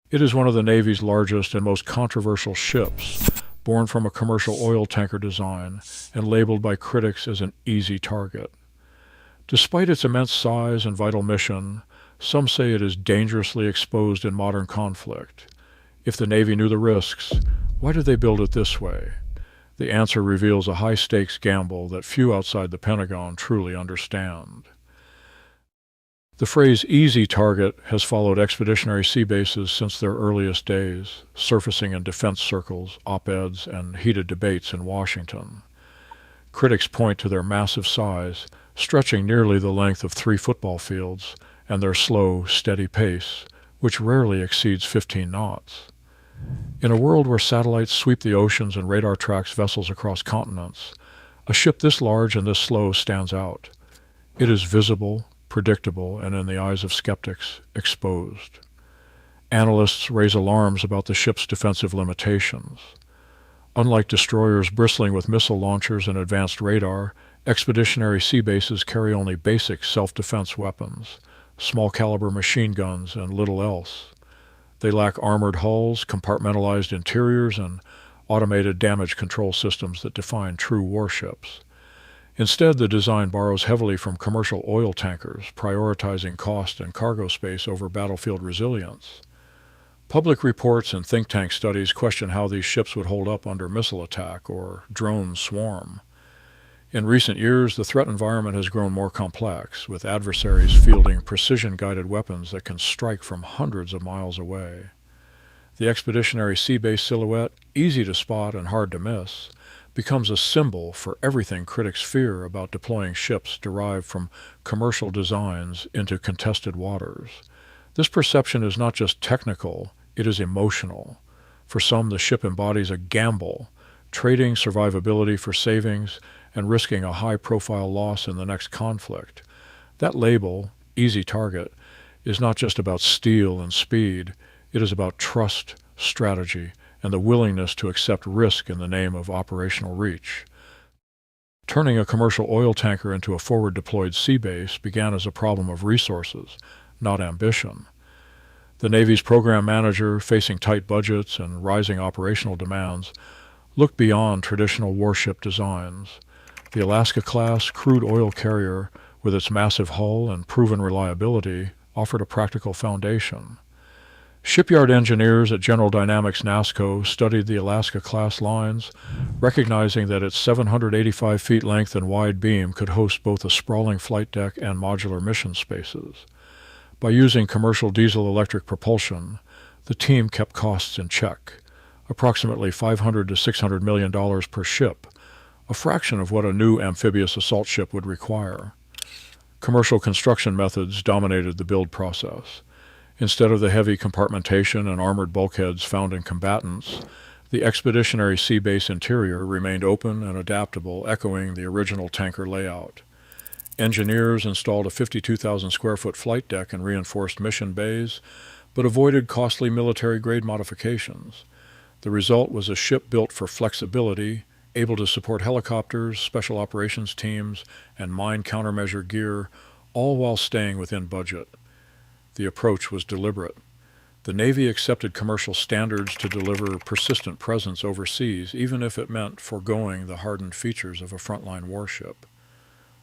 It is one of the Navy's largest and most controversial ships, born from a commercial oil tanker design and labeled by critics as an easy target. Despite its immense size and vital mission, some say it is dangerously exposed in modern conflict. If the Navy knew the risks, why did they build it this way? The answer reveals a high-stakes gamble that few outside the Pentagon truly understand. The phrase easy target has followed expeditionary sea bases since their earliest days, surfacing in defense circles, op-eds, and heated debates in Washington. Critics point to their massive size, stretching nearly the length of 3 football fields, and their slow, steady pace, which rarely exceeds 15 knots. In a world where satellites sweep the oceans and radar tracks vessels across continents, a ship this large and this slow stands out. It is visible, predictable, and in the eyes of skeptics, exposed. Analysts raise alarms about the ship's defensive limitations. Unlike destroyers bristling with missile launchers and advanced radar, expeditionary sea bases carry only basic self-defense weapons, small-caliber machine guns, and little else. They lack armored hulls, compartmentalized interiors, and automated damage control systems that define true warships. Instead, the design borrows heavily from commercial oil tankers, prioritizing cost and cargo space over battlefield resilience. Public reports and think tank studies question how these ships would hold up under missile attack or drone swarm. In recent years, the threat environment has grown more complex, with adversaries fielding precision-guided weapons that can strike from hundreds of miles away. The expeditionary sea base silhouette, easy to spot and hard to miss, becomes a symbol for everything critics fear about deploying ships derived from commercial designs into contested waters. This perception is not just technical, it is emotional. For some, the ship embodies a gamble, trading survivability for savings and risking a high-profile loss in the next conflict. That label, easy target, is not just about steel and speed, it is about trust, strategy, and the willingness to accept risk in the name of operational reach. Turning a commercial oil tanker into a forward-deployed sea base began as a problem of resources, not ambition. The Navy's program manager, facing tight budgets and rising operational demands, looked beyond traditional warship designs. The Alaska-class crude oil carrier, with its massive hull and proven reliability, offered a practical foundation. Shipyard engineers at General Dynamics NASSCO studied the Alaska-class lines, recognizing that its 785 feet length and wide beam could host both a sprawling flight deck and modular mission spaces. By using commercial diesel-electric propulsion, the team kept costs in check, approximately $500 to $600 million per ship, a fraction of what a new amphibious assault ship would require. Commercial construction methods dominated the build process. Instead of the heavy compartmentation and armored bulkheads found in combatants, the expeditionary sea base interior remained open and adaptable, echoing the original tanker layout. Engineers installed a 52,000 square foot flight deck and reinforced mission bays, but avoided costly military-grade modifications. The result was a ship built for flexibility, able to support helicopters, special operations teams, and mine countermeasure gear, all while staying within budget. The approach was deliberate. The Navy accepted commercial standards to deliver persistent presence overseas, even if it meant foregoing the hardened features of a frontline warship.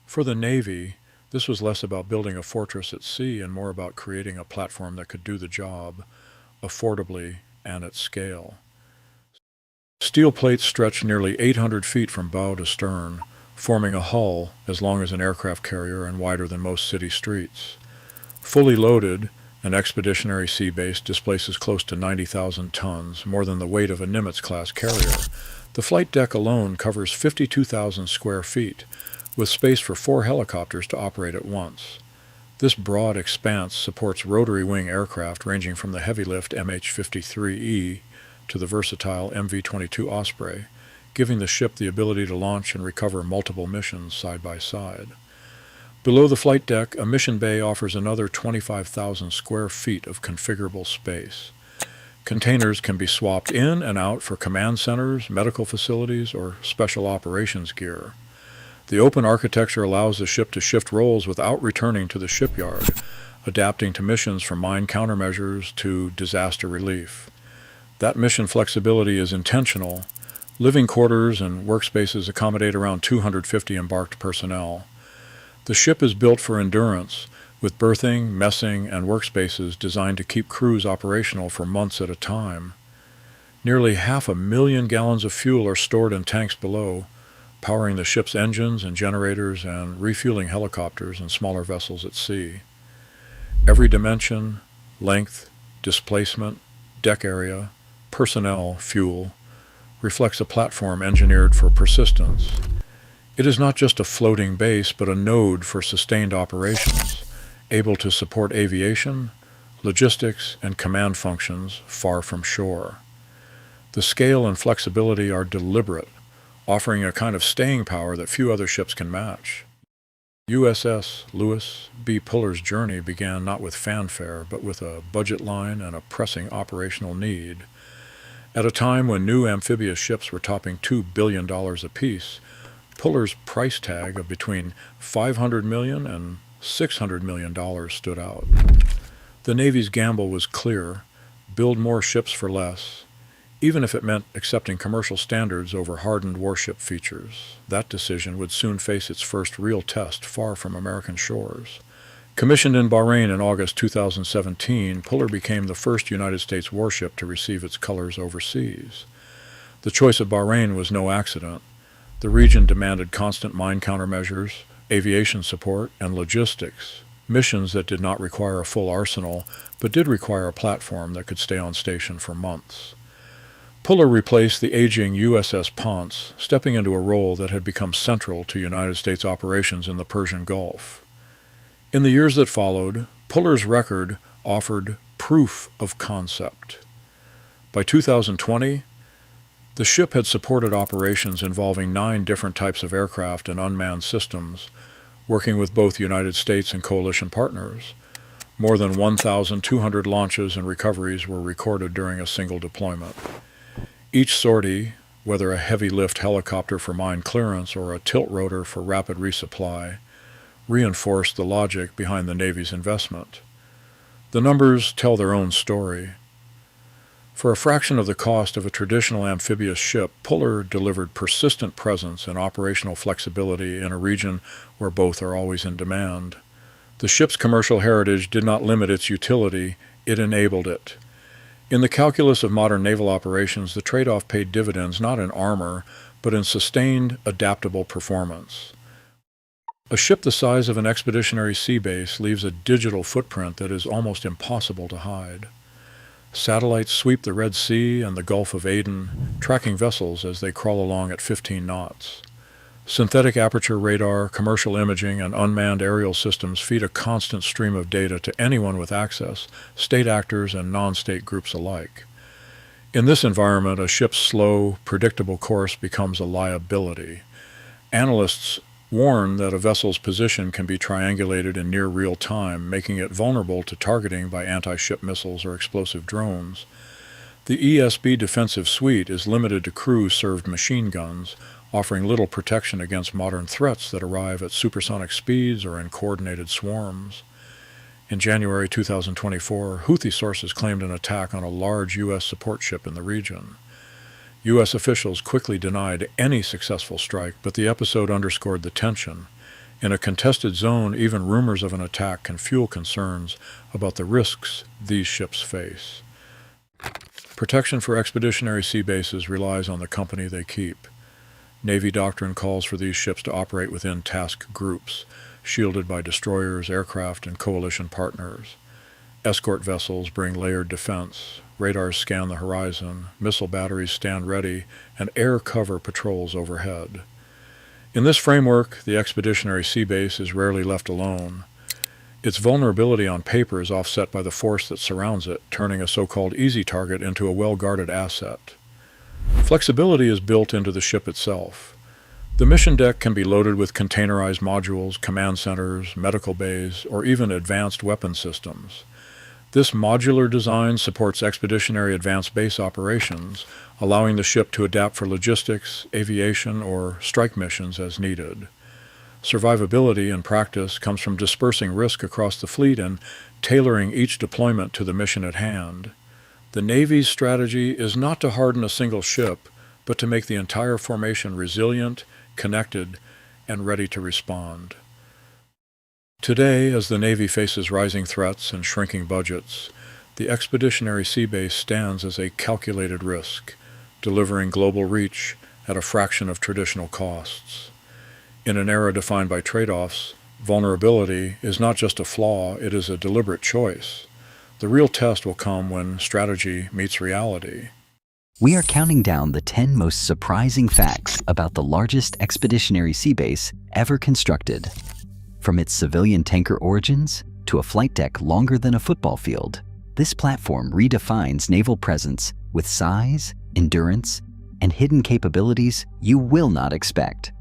For the Navy, this was less about building a fortress at sea and more about creating a platform that could do the job, affordably and at scale. Steel plates stretched nearly 800 feet from bow to stern, forming a hull as long as an aircraft carrier and wider than most city streets. Fully loaded, an expeditionary sea base displaces close to 90,000 tons, more than the weight of a Nimitz-class carrier. The flight deck alone covers 52,000 square feet, with space for 4 helicopters to operate at once. This broad expanse supports rotary wing aircraft ranging from the heavy-lift MH-53E to the versatile MV-22 Osprey, giving the ship the ability to launch and recover multiple missions side by side. Below the flight deck, a mission bay offers another 25,000 square feet of configurable space. Containers can be swapped in and out for command centers, medical facilities, or special operations gear. The open architecture allows the ship to shift roles without returning to the shipyard, adapting to missions from mine countermeasures to disaster relief. That mission flexibility is intentional. Living quarters and workspaces accommodate around 250 embarked personnel. The ship is built for endurance, with berthing, messing, and workspaces designed to keep crews operational for months at a time. Nearly 500,000 gallons of fuel are stored in tanks below, powering the ship's engines and generators and refueling helicopters and smaller vessels at sea. Every dimension, length, displacement, deck area, personnel, fuel, reflects a platform engineered for persistence. It is not just a floating base, but a node for sustained operations, able to support aviation, logistics, and command functions far from shore. The scale and flexibility are deliberate, offering a kind of staying power that few other ships can match. USS Lewis B. 𝗚𝘃𝗆's journey began not with fanfare, but with a budget line and a pressing operational need. At a time when new amphibious ships were topping $2 billion apiece, 𝗚𝘃𝗆's price tag of between $500 million and $600 million stood out. The Navy's gamble was clear: build more ships for less, even if it meant accepting commercial standards over hardened warship features. That decision would soon face its first real test far from American shores. Commissioned in Bahrain in August 2017, 𝗚𝘃𝗆 became the first United States warship to receive its colors overseas. The choice of Bahrain was no accident. The region demanded constant mine countermeasures, aviation support, and logistics, missions that did not require a full arsenal, but did require a platform that could stay on station for months. 𝗚𝘃𝗆 replaced the aging USS 𝗡𝘃𝘆, stepping into a role that had become central to United States operations in the Persian Gulf. In the years that followed, 𝗚𝘃𝗆's record offered proof of concept. By 2020, the ship had supported operations involving 9 different types of aircraft and unmanned systems, working with both United States and coalition partners. More than 1,200 launches and recoveries were recorded during a single deployment. Each sortie, whether a heavy-lift helicopter for mine clearance or a tilt rotor for rapid resupply, reinforced the logic behind the Navy's investment. The numbers tell their own story. For a fraction of the cost of a traditional amphibious ship, 𝗚𝘃𝗆 delivered persistent presence and operational flexibility in a region where both are always in demand. The ship's commercial heritage did not limit its utility, it enabled it. In the calculus of modern naval operations, the trade-off paid dividends not in armor, but in sustained, adaptable performance. A ship the size of an expeditionary sea base leaves a digital footprint that is almost impossible to hide. Satellites sweep the Red Sea and the Gulf of Aden, tracking vessels as they crawl along at 15 knots. Synthetic aperture radar, commercial imaging, and unmanned aerial systems feed a constant stream of data to anyone with access, state actors and non-state groups alike. In this environment, a ship's slow, predictable course becomes a liability. Analysts warn that a vessel's position can be triangulated in near real time, making it vulnerable to targeting by anti-ship missiles or explosive drones. The ESB defensive suite is limited to crew-served machine guns, offering little protection against modern threats that arrive at supersonic speeds or in coordinated swarms. In January 2024, Houthi sources claimed an attack on a large U.S. support ship in the region. U.S. officials quickly denied any successful strike, but the episode underscored the tension. In a contested zone, even rumors of an attack can fuel concerns about the risks these ships face. Protection for expeditionary sea bases relies on the company they keep. Navy doctrine calls for these ships to operate within task groups, shielded by destroyers, aircraft, and coalition partners. Escort vessels bring layered defense, radars scan the horizon, missile batteries stand ready, and air cover patrols overhead. In this framework, the expeditionary sea base is rarely left alone. Its vulnerability on paper is offset by the force that surrounds it, turning a so-called easy target into a well-guarded asset. Flexibility is built into the ship itself. The mission deck can be loaded with containerized modules, command centers, medical bays, or even advanced weapon systems. This modular design supports expeditionary advanced base operations, allowing the ship to adapt for logistics, aviation, or strike missions as needed. Survivability in practice comes from dispersing risk across the fleet and tailoring each deployment to the mission at hand. The Navy's strategy is not to harden a single ship, but to make the entire formation resilient, connected, and ready to respond. Today, as the Navy faces rising threats and shrinking budgets, the Expeditionary Sea Base stands as a calculated risk, delivering global reach at a fraction of traditional costs. In an era defined by trade-offs, vulnerability is not just a flaw, it is a deliberate choice. The real test will come when strategy meets reality. We are counting down the 10 most surprising facts about the largest expeditionary sea base ever constructed. From its civilian tanker origins to a flight deck longer than a football field, this platform redefines naval presence with size, endurance, and hidden capabilities you will not expect.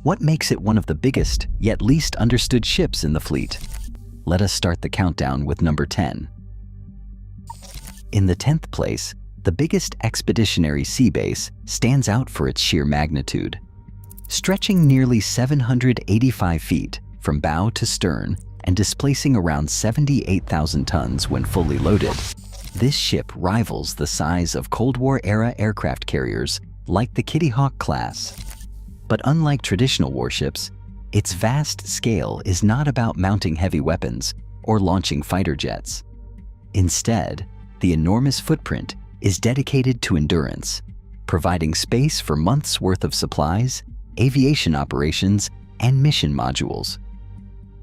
What makes it one of the biggest yet least understood ships in the fleet? Let us start the countdown with number 10. In the 10th place, the biggest expeditionary sea base stands out for its sheer magnitude. Stretching nearly 785 feet from bow to stern and displacing around 78,000 tons when fully loaded, this ship rivals the size of Cold War-era aircraft carriers like the 𝗙𝗃𝗃𝗍 class. But unlike traditional warships, its vast scale is not about mounting heavy weapons or launching fighter jets. Instead, the enormous footprint is dedicated to endurance, providing space for months' worth of supplies, aviation operations, and mission modules.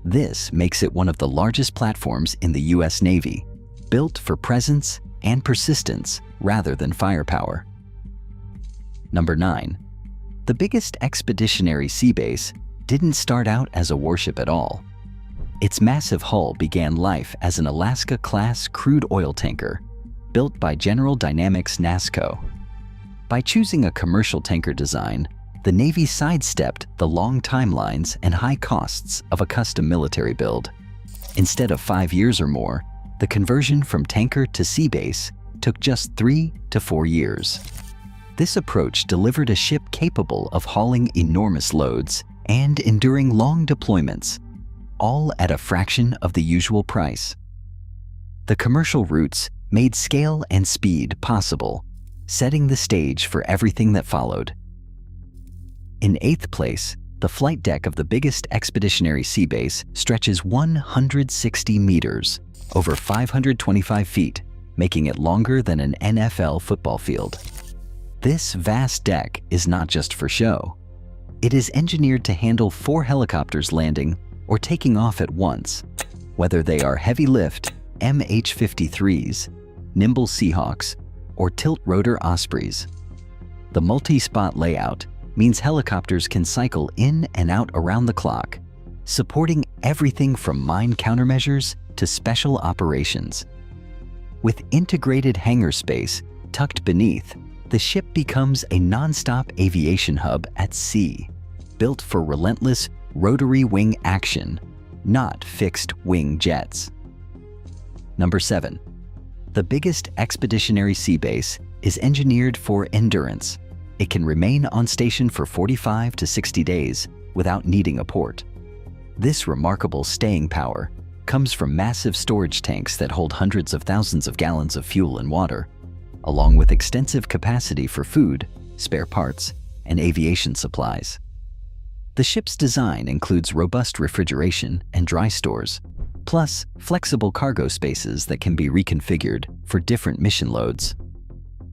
This makes it one of the largest platforms in the U.S. Navy, built for presence and persistence rather than firepower. Number 9. The biggest expeditionary sea base didn't start out as a warship at all. Its massive hull began life as an Alaska-class crude oil tanker, built by General Dynamics NASSCO. By choosing a commercial tanker design, the Navy sidestepped the long timelines and high costs of a custom military build. Instead of 5 years or more, the conversion from tanker to sea base took just 3 to 4 years. This approach delivered a ship capable of hauling enormous loads and enduring long deployments, all at a fraction of the usual price. The commercial routes made scale and speed possible, setting the stage for everything that followed. In 8th place, the flight deck of the biggest expeditionary sea base stretches 160 meters, over 525 feet, making it longer than an NFL football field. This vast deck is not just for show. It is engineered to handle 4 helicopters landing or taking off at once, whether they are heavy-lift MH-53s, nimble Seahawks, or tilt-rotor Ospreys. The multi-spot layout means helicopters can cycle in and out around the clock, supporting everything from mine countermeasures to special operations. With integrated hangar space tucked beneath, the ship becomes a non-stop aviation hub at sea, built for relentless rotary wing action, not fixed-wing jets. Number 7. The biggest expeditionary sea base is engineered for endurance. It can remain on station for 45 to 60 days without needing a port. This remarkable staying power comes from massive storage tanks that hold hundreds of thousands of gallons of fuel and water, along with extensive capacity for food, spare parts, and aviation supplies. The ship's design includes robust refrigeration and dry stores, plus flexible cargo spaces that can be reconfigured for different mission loads.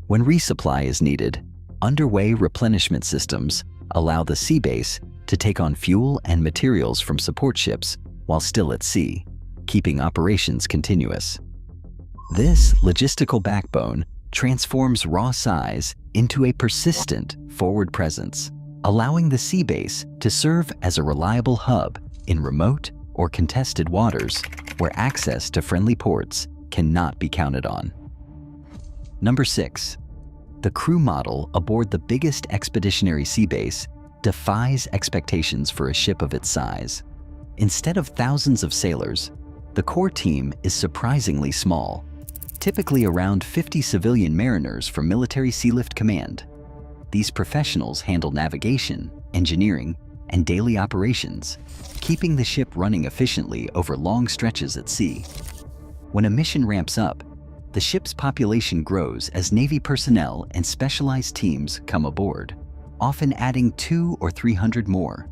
When resupply is needed, underway replenishment systems allow the sea base to take on fuel and materials from support ships while still at sea, keeping operations continuous. This logistical backbone transforms raw size into a persistent forward presence, allowing the sea base to serve as a reliable hub in remote or contested waters where access to friendly ports cannot be counted on. Number 6. The crew model aboard the biggest expeditionary sea base defies expectations for a ship of its size. Instead of thousands of sailors, the core team is surprisingly small, typically around 50 civilian mariners from Military Sealift Command. These professionals handle navigation, engineering, and daily operations, keeping the ship running efficiently over long stretches at sea. When a mission ramps up, the ship's population grows as Navy personnel and specialized teams come aboard, often adding 200 or 300 more.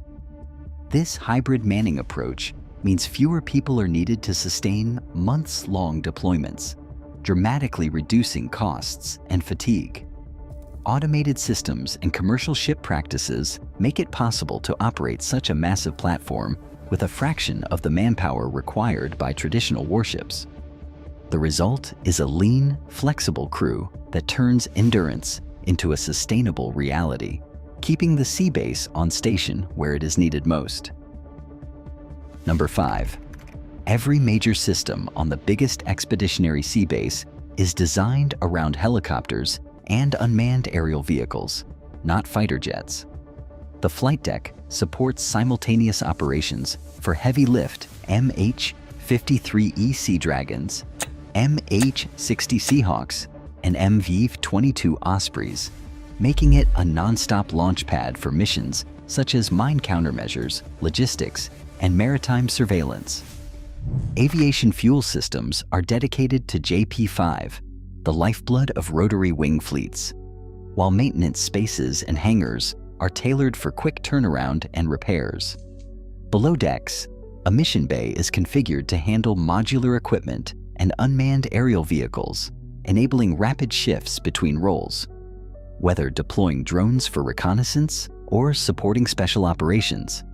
This hybrid manning approach means fewer people are needed to sustain months-long deployments, dramatically reducing costs and fatigue. Automated systems and commercial ship practices make it possible to operate such a massive platform with a fraction of the manpower required by traditional warships. The result is a lean, flexible crew that turns endurance into a sustainable reality, keeping the sea base on station where it is needed most. Number 5. Every major system on the biggest expeditionary sea base is designed around helicopters and unmanned aerial vehicles, not fighter jets. The flight deck supports simultaneous operations for heavy-lift MH-53E Sea Dragons, MH-60 Seahawks, and MV-22 Ospreys, making it a non-stop launch pad for missions such as mine countermeasures, logistics, and maritime surveillance. Aviation fuel systems are dedicated to JP-5, the lifeblood of rotary wing fleets, while maintenance spaces and hangars are tailored for quick turnaround and repairs. Below decks, a mission bay is configured to handle modular equipment and unmanned aerial vehicles, enabling rapid shifts between roles, whether deploying drones for reconnaissance or supporting special operations.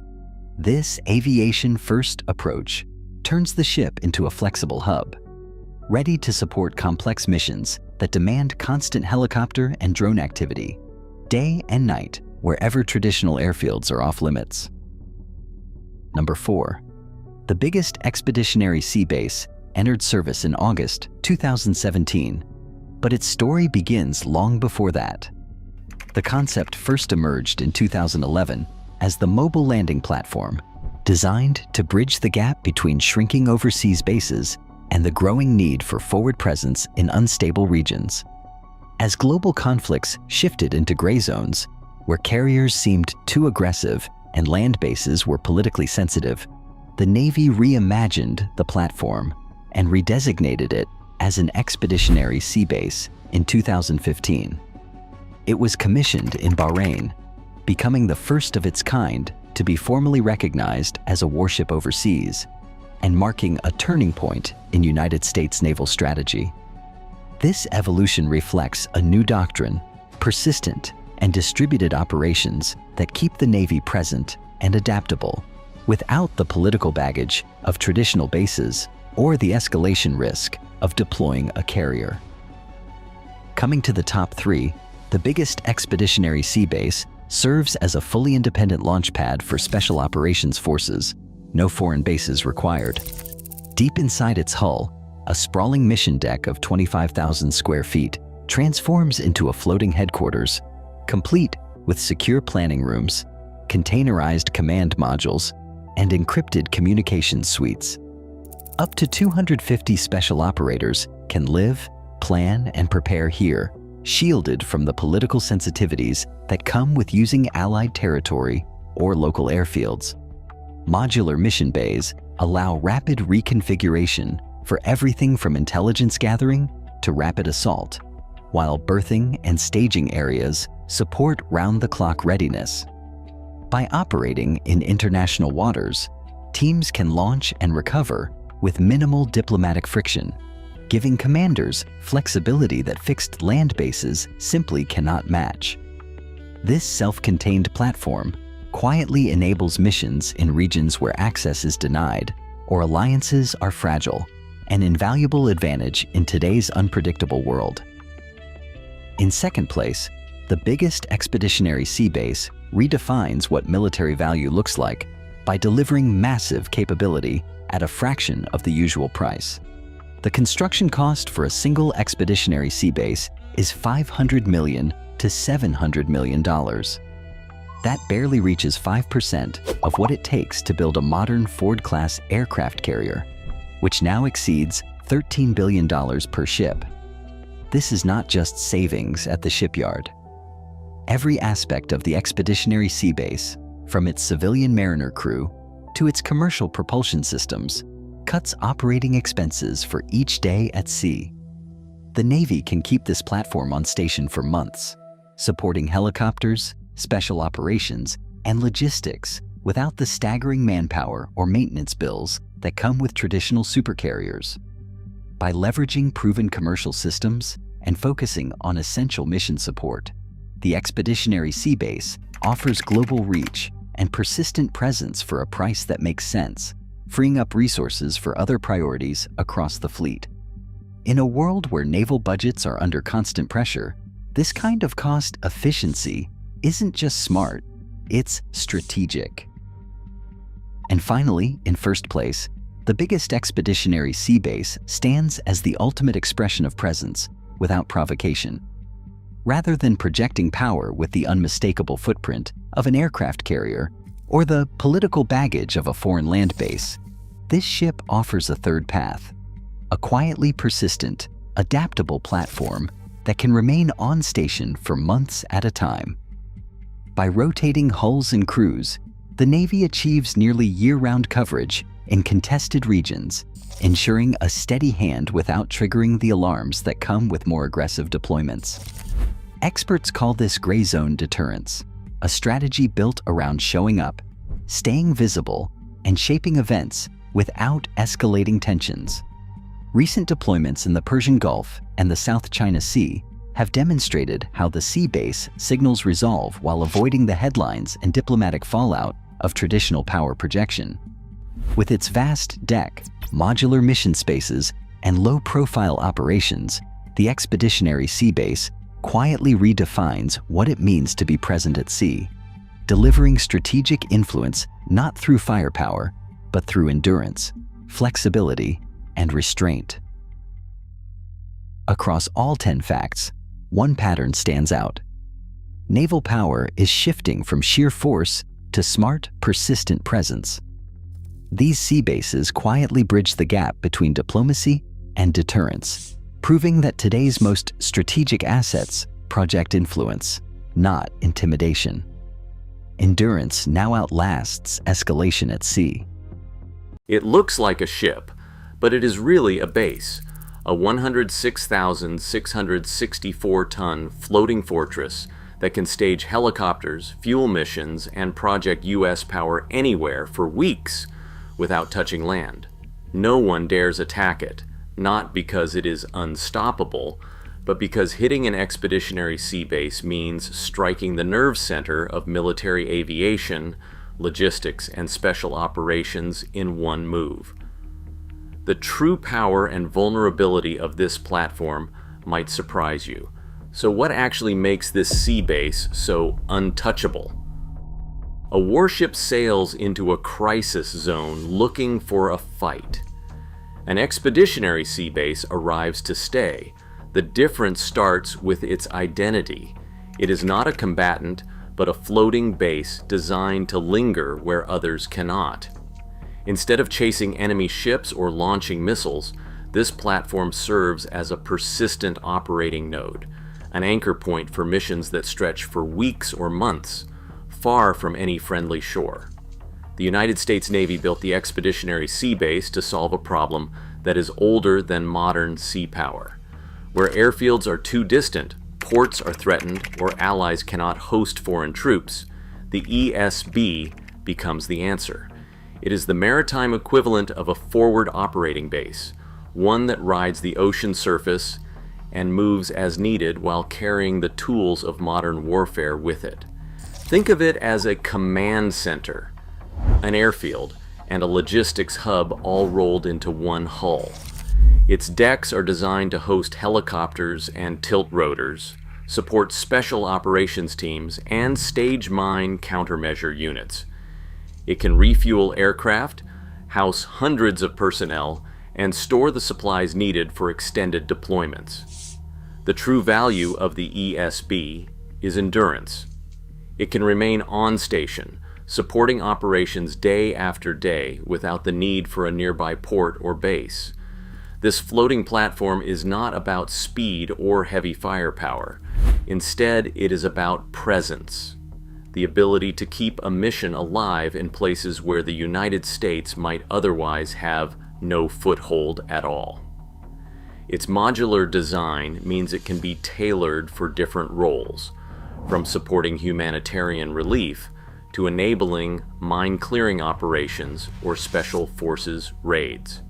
This aviation-first approach turns the ship into a flexible hub, ready to support complex missions that demand constant helicopter and drone activity, day and night, wherever traditional airfields are off limits. Number 4. The biggest expeditionary sea base entered service in August 2017, but its story begins long before that. The concept first emerged in 2011 as the mobile landing platform, designed to bridge the gap between shrinking overseas bases and the growing need for forward presence in unstable regions. As global conflicts shifted into gray zones, where carriers seemed too aggressive and land bases were politically sensitive, the Navy reimagined the platform and redesignated it as an expeditionary sea base in 2015. It was commissioned in Bahrain, becoming the first of its kind to be formally recognized as a warship overseas, and marking a turning point in United States naval strategy. This evolution reflects a new doctrine, persistent and distributed operations that keep the Navy present and adaptable, without the political baggage of traditional bases or the escalation risk of deploying a carrier. Coming to the top 3, the biggest expeditionary sea base serves as a fully independent launch pad for special operations forces, no foreign bases required. Deep inside its hull, a sprawling mission deck of 25,000 square feet transforms into a floating headquarters, complete with secure planning rooms, containerized command modules, and encrypted communications suites. Up to 250 special operators can live, plan, and prepare here, shielded from the political sensitivities that come with using allied territory or local airfields. Modular mission bays allow rapid reconfiguration for everything from intelligence gathering to rapid assault, while berthing and staging areas support round-the-clock readiness. By operating in international waters, teams can launch and recover with minimal diplomatic friction, giving commanders flexibility that fixed land bases simply cannot match. This self-contained platform quietly enables missions in regions where access is denied or alliances are fragile, an invaluable advantage in today's unpredictable world. In second place, the biggest expeditionary sea base redefines what military value looks like by delivering massive capability at a fraction of the usual price. The construction cost for a single expeditionary sea base is $500 million to $700 million. That barely reaches 5% of what it takes to build a modern Ford-class aircraft carrier, which now exceeds $13 billion per ship. This is not just savings at the shipyard. Every aspect of the expeditionary sea base, from its civilian mariner crew to its commercial propulsion systems, cuts operating expenses for each day at sea. The Navy can keep this platform on station for months, supporting helicopters, special operations, and logistics without the staggering manpower or maintenance bills that come with traditional supercarriers. By leveraging proven commercial systems and focusing on essential mission support, the Expeditionary Sea Base offers global reach and persistent presence for a price that makes sense, freeing up resources for other priorities across the fleet. In a world where naval budgets are under constant pressure, this kind of cost efficiency isn't just smart, it's strategic. And finally, in first place, the biggest expeditionary sea base stands as the ultimate expression of presence without provocation. Rather than projecting power with the unmistakable footprint of an aircraft carrier or the political baggage of a foreign land base, this ship offers a third path, a quietly persistent, adaptable platform that can remain on station for months at a time. By rotating hulls and crews, the Navy achieves nearly year-round coverage in contested regions, ensuring a steady hand without triggering the alarms that come with more aggressive deployments. Experts call this gray zone deterrence, a strategy built around showing up, staying visible, and shaping events without escalating tensions. Recent deployments in the Persian Gulf and the South China Sea have demonstrated how the sea base signals resolve while avoiding the headlines and diplomatic fallout of traditional power projection. With its vast deck, modular mission spaces, and low-profile operations, the Expeditionary Sea Base quietly redefines what it means to be present at sea, delivering strategic influence not through firepower, but through endurance, flexibility, and restraint. Across all 10 facts, one pattern stands out. Naval power is shifting from sheer force to smart, persistent presence. These sea bases quietly bridge the gap between diplomacy and deterrence, proving that today's most strategic assets project influence, not intimidation. Endurance now outlasts escalation at sea. It looks like a ship, but it is really a base, a 106,664-ton floating fortress that can stage helicopters, fuel missions, and project U.S. power anywhere for weeks without touching land. No one dares attack it, not because it is unstoppable, but because hitting an expeditionary sea base means striking the nerve center of military aviation, logistics, and special operations in one move. The true power and vulnerability of this platform might surprise you. So what actually makes this sea base so untouchable? A warship sails into a crisis zone looking for a fight. An expeditionary sea base arrives to stay. The difference starts with its identity. It is not a combatant, but a floating base designed to linger where others cannot. Instead of chasing enemy ships or launching missiles, this platform serves as a persistent operating node, an anchor point for missions that stretch for weeks or months, far from any friendly shore. The United States Navy built the Expeditionary Sea Base to solve a problem that is older than modern sea power. Where airfields are too distant, ports are threatened, or allies cannot host foreign troops, the ESB becomes the answer. It is the maritime equivalent of a forward operating base, one that rides the ocean surface and moves as needed while carrying the tools of modern warfare with it. Think of it as a command center, an airfield, and a logistics hub all rolled into one hull. Its decks are designed to host helicopters and tilt rotors, support special operations teams, and stage mine countermeasure units. It can refuel aircraft, house hundreds of personnel, and store the supplies needed for extended deployments. The true value of the ESB is endurance. It can remain on station, supporting operations day after day without the need for a nearby port or base. This floating platform is not about speed or heavy firepower. Instead, it is about presence, the ability to keep a mission alive in places where the United States might otherwise have no foothold at all. Its modular design means it can be tailored for different roles, from supporting humanitarian relief to enabling mine-clearing operations or special forces raids.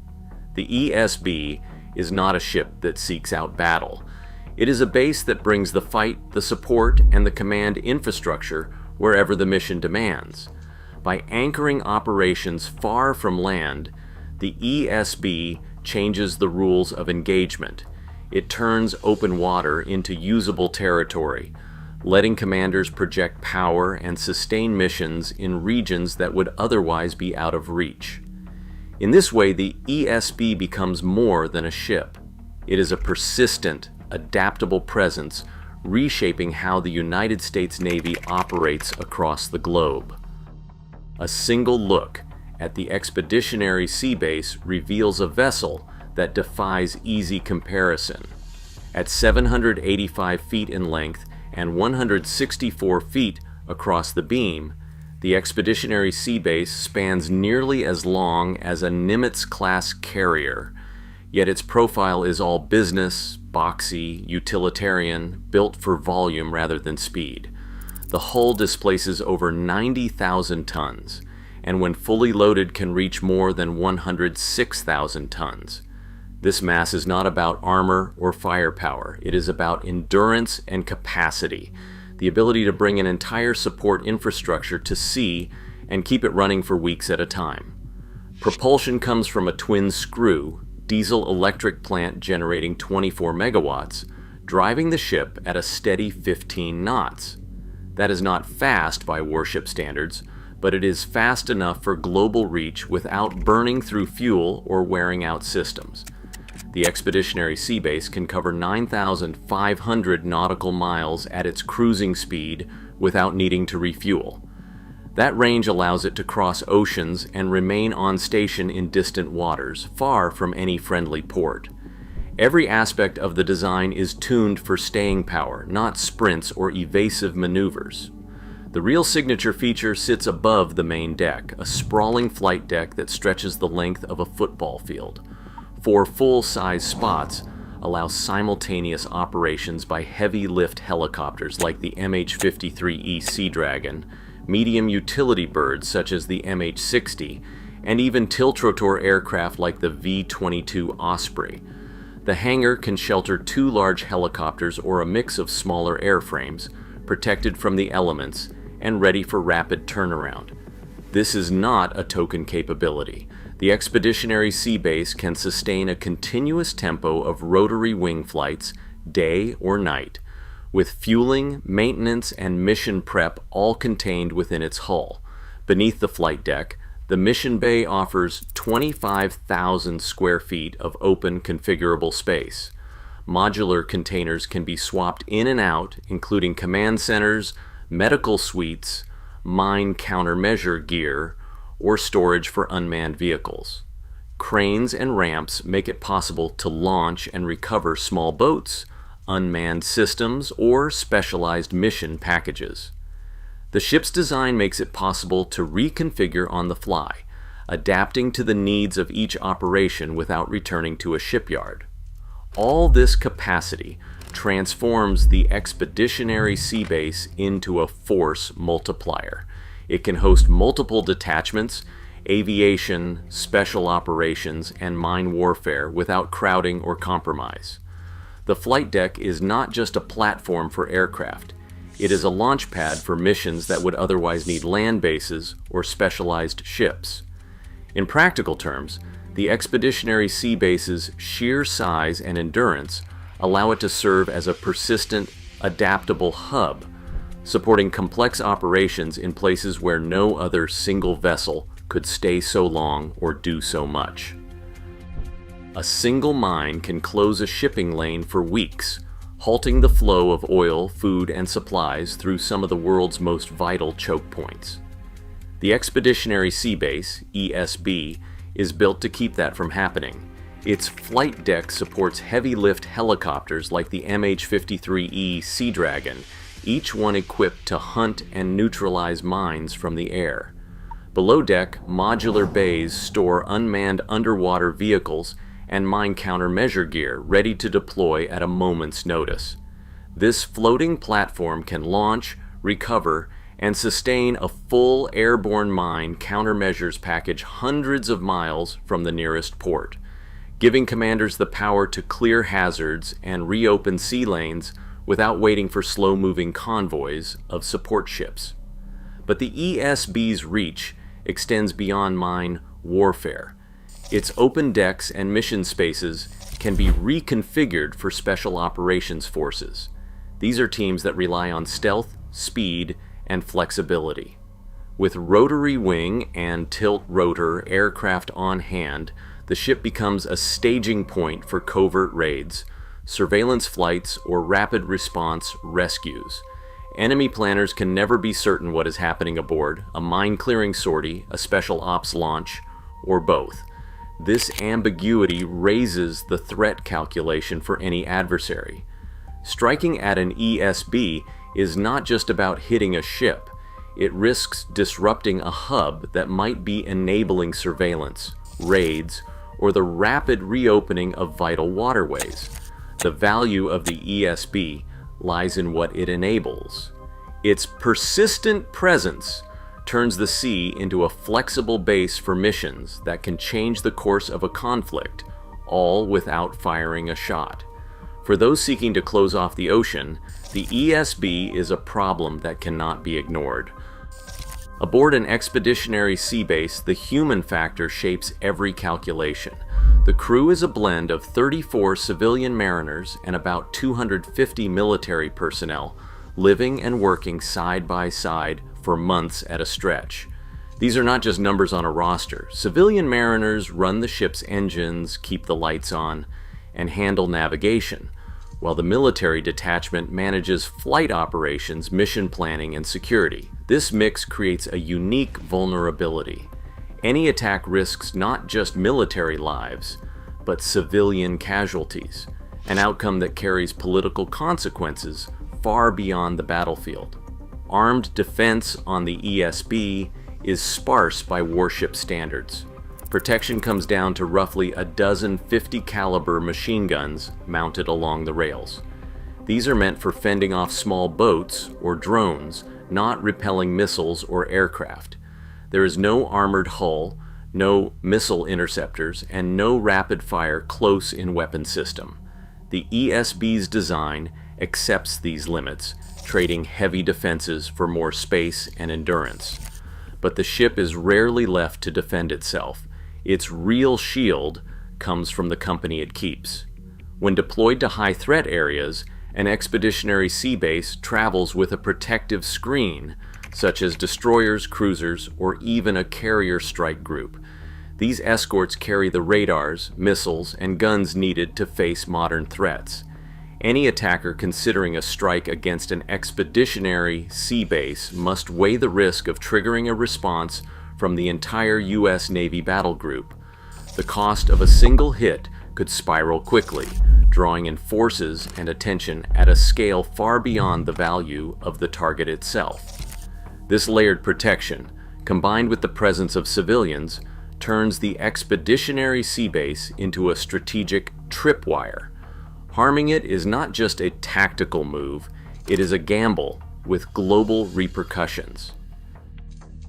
The ESB is not a ship that seeks out battle. It is a base that brings the fight, the support, and the command infrastructure wherever the mission demands. By anchoring operations far from land, the ESB changes the rules of engagement. It turns open water into usable territory, letting commanders project power and sustain missions in regions that would otherwise be out of reach. In this way, the ESB becomes more than a ship. It is a persistent, adaptable presence, reshaping how the United States Navy operates across the globe. A single look at the Expeditionary Sea Base reveals a vessel that defies easy comparison. At 785 feet in length and 164 feet across the beam, the Expeditionary Sea Base spans nearly as long as a Nimitz-class carrier, yet its profile is all business, boxy, utilitarian, built for volume rather than speed. The hull displaces over 90,000 tons, and when fully loaded can reach more than 106,000 tons. This mass is not about armor or firepower. It is about endurance and capacity, the ability to bring an entire support infrastructure to sea and keep it running for weeks at a time. Propulsion comes from a twin-screw, diesel-electric plant generating 24 megawatts, driving the ship at a steady 15 knots. That is not fast by warship standards, but it is fast enough for global reach without burning through fuel or wearing out systems. The Expeditionary Sea Base can cover 9,500 nautical miles at its cruising speed without needing to refuel. That range allows it to cross oceans and remain on station in distant waters, far from any friendly port. Every aspect of the design is tuned for staying power, not sprints or evasive maneuvers. The real signature feature sits above the main deck, a sprawling flight deck that stretches the length of a football field. 4 full-size spots allow simultaneous operations by heavy-lift helicopters like the 𝗚𝗵𝗶𝗽𝗍 Sea Dragon, medium utility birds such as the 𝗚H-60, and even tiltrotor aircraft like the V-22 Osprey. The hangar can shelter 2 large helicopters or a mix of smaller airframes, protected from the elements and ready for rapid turnaround. This is not a token capability. The Expeditionary Sea Base can sustain a continuous tempo of rotary wing flights, day or night, with fueling, maintenance, and mission prep all contained within its hull. Beneath the flight deck, the mission bay offers 25,000 square feet of open configurable space. Modular containers can be swapped in and out, including command centers, medical suites, mine countermeasure gear, or storage for unmanned vehicles. Cranes and ramps make it possible to launch and recover small boats, unmanned systems, or specialized mission packages. The ship's design makes it possible to reconfigure on the fly, adapting to the needs of each operation without returning to a shipyard. All this capacity transforms the Expeditionary Sea Base into a force multiplier. It can host multiple detachments, aviation, special operations, and mine warfare without crowding or compromise. The flight deck is not just a platform for aircraft. It is a launch pad for missions that would otherwise need land bases or specialized ships. In practical terms, the Expeditionary Sea Base's sheer size and endurance allow it to serve as a persistent, adaptable hub, supporting complex operations in places where no other single vessel could stay so long or do so much. A single mine can close a shipping lane for weeks, halting the flow of oil, food, and supplies through some of the world's most vital choke points. The Expeditionary Sea Base, ESB, is built to keep that from happening. Its flight deck supports heavy-lift helicopters like the 𝗚H-53E Sea Dragon, each one equipped to hunt and neutralize mines from the air. Below deck, modular bays store unmanned underwater vehicles and mine countermeasure gear ready to deploy at a moment's notice. This floating platform can launch, recover, and sustain a full airborne mine countermeasures package hundreds of miles from the nearest port, giving commanders the power to clear hazards and reopen sea lanes without waiting for slow-moving convoys of support ships. But the ESB's reach extends beyond mine warfare. Its open decks and mission spaces can be reconfigured for special operations forces. These are teams that rely on stealth, speed, and flexibility. With rotary wing and tilt rotor aircraft on hand, the ship becomes a staging point for covert raids, surveillance flights, or rapid response rescues. Enemy planners can never be certain what is happening aboard, a mine-clearing sortie, a special ops launch, or both. This ambiguity raises the threat calculation for any adversary. Striking at an ESB is not just about hitting a ship. It risks disrupting a hub that might be enabling surveillance, raids, or the rapid reopening of vital waterways. The value of the ESB lies in what it enables. Its persistent presence turns the sea into a flexible base for missions that can change the course of a conflict, all without firing a shot. For those seeking to close off the ocean, the ESB is a problem that cannot be ignored. Aboard an expeditionary sea base, the human factor shapes every calculation. The crew is a blend of 34 civilian mariners and about 250 military personnel, living and working side by side for months at a stretch. These are not just numbers on a roster. Civilian mariners run the ship's engines, keep the lights on, and handle navigation, while the military detachment manages flight operations, mission planning, and security. This mix creates a unique vulnerability. Any attack risks not just military lives, but civilian casualties, an outcome that carries political consequences far beyond the battlefield. Armed defense on the ESB is sparse by warship standards. Protection comes down to roughly a dozen 50 caliber machine guns mounted along the rails. These are meant for fending off small boats or drones, not repelling missiles or aircraft. There is no armored hull, no missile interceptors, and no rapid-fire close-in weapon system. The ESB's design accepts these limits, trading heavy defenses for more space and endurance. But the ship is rarely left to defend itself. Its real shield comes from the company it keeps. When deployed to high-threat areas, an expeditionary sea base travels with a protective screen, such as destroyers, cruisers, or even a carrier strike group. These escorts carry the radars, missiles, and guns needed to face modern threats. Any attacker considering a strike against an expeditionary sea base must weigh the risk of triggering a response from the entire U.S. Navy battle group. The cost of a single hit could spiral quickly, drawing in forces and attention at a scale far beyond the value of the target itself. This layered protection, combined with the presence of civilians, turns the expeditionary sea base into a strategic tripwire. Harming it is not just a tactical move, it is a gamble with global repercussions.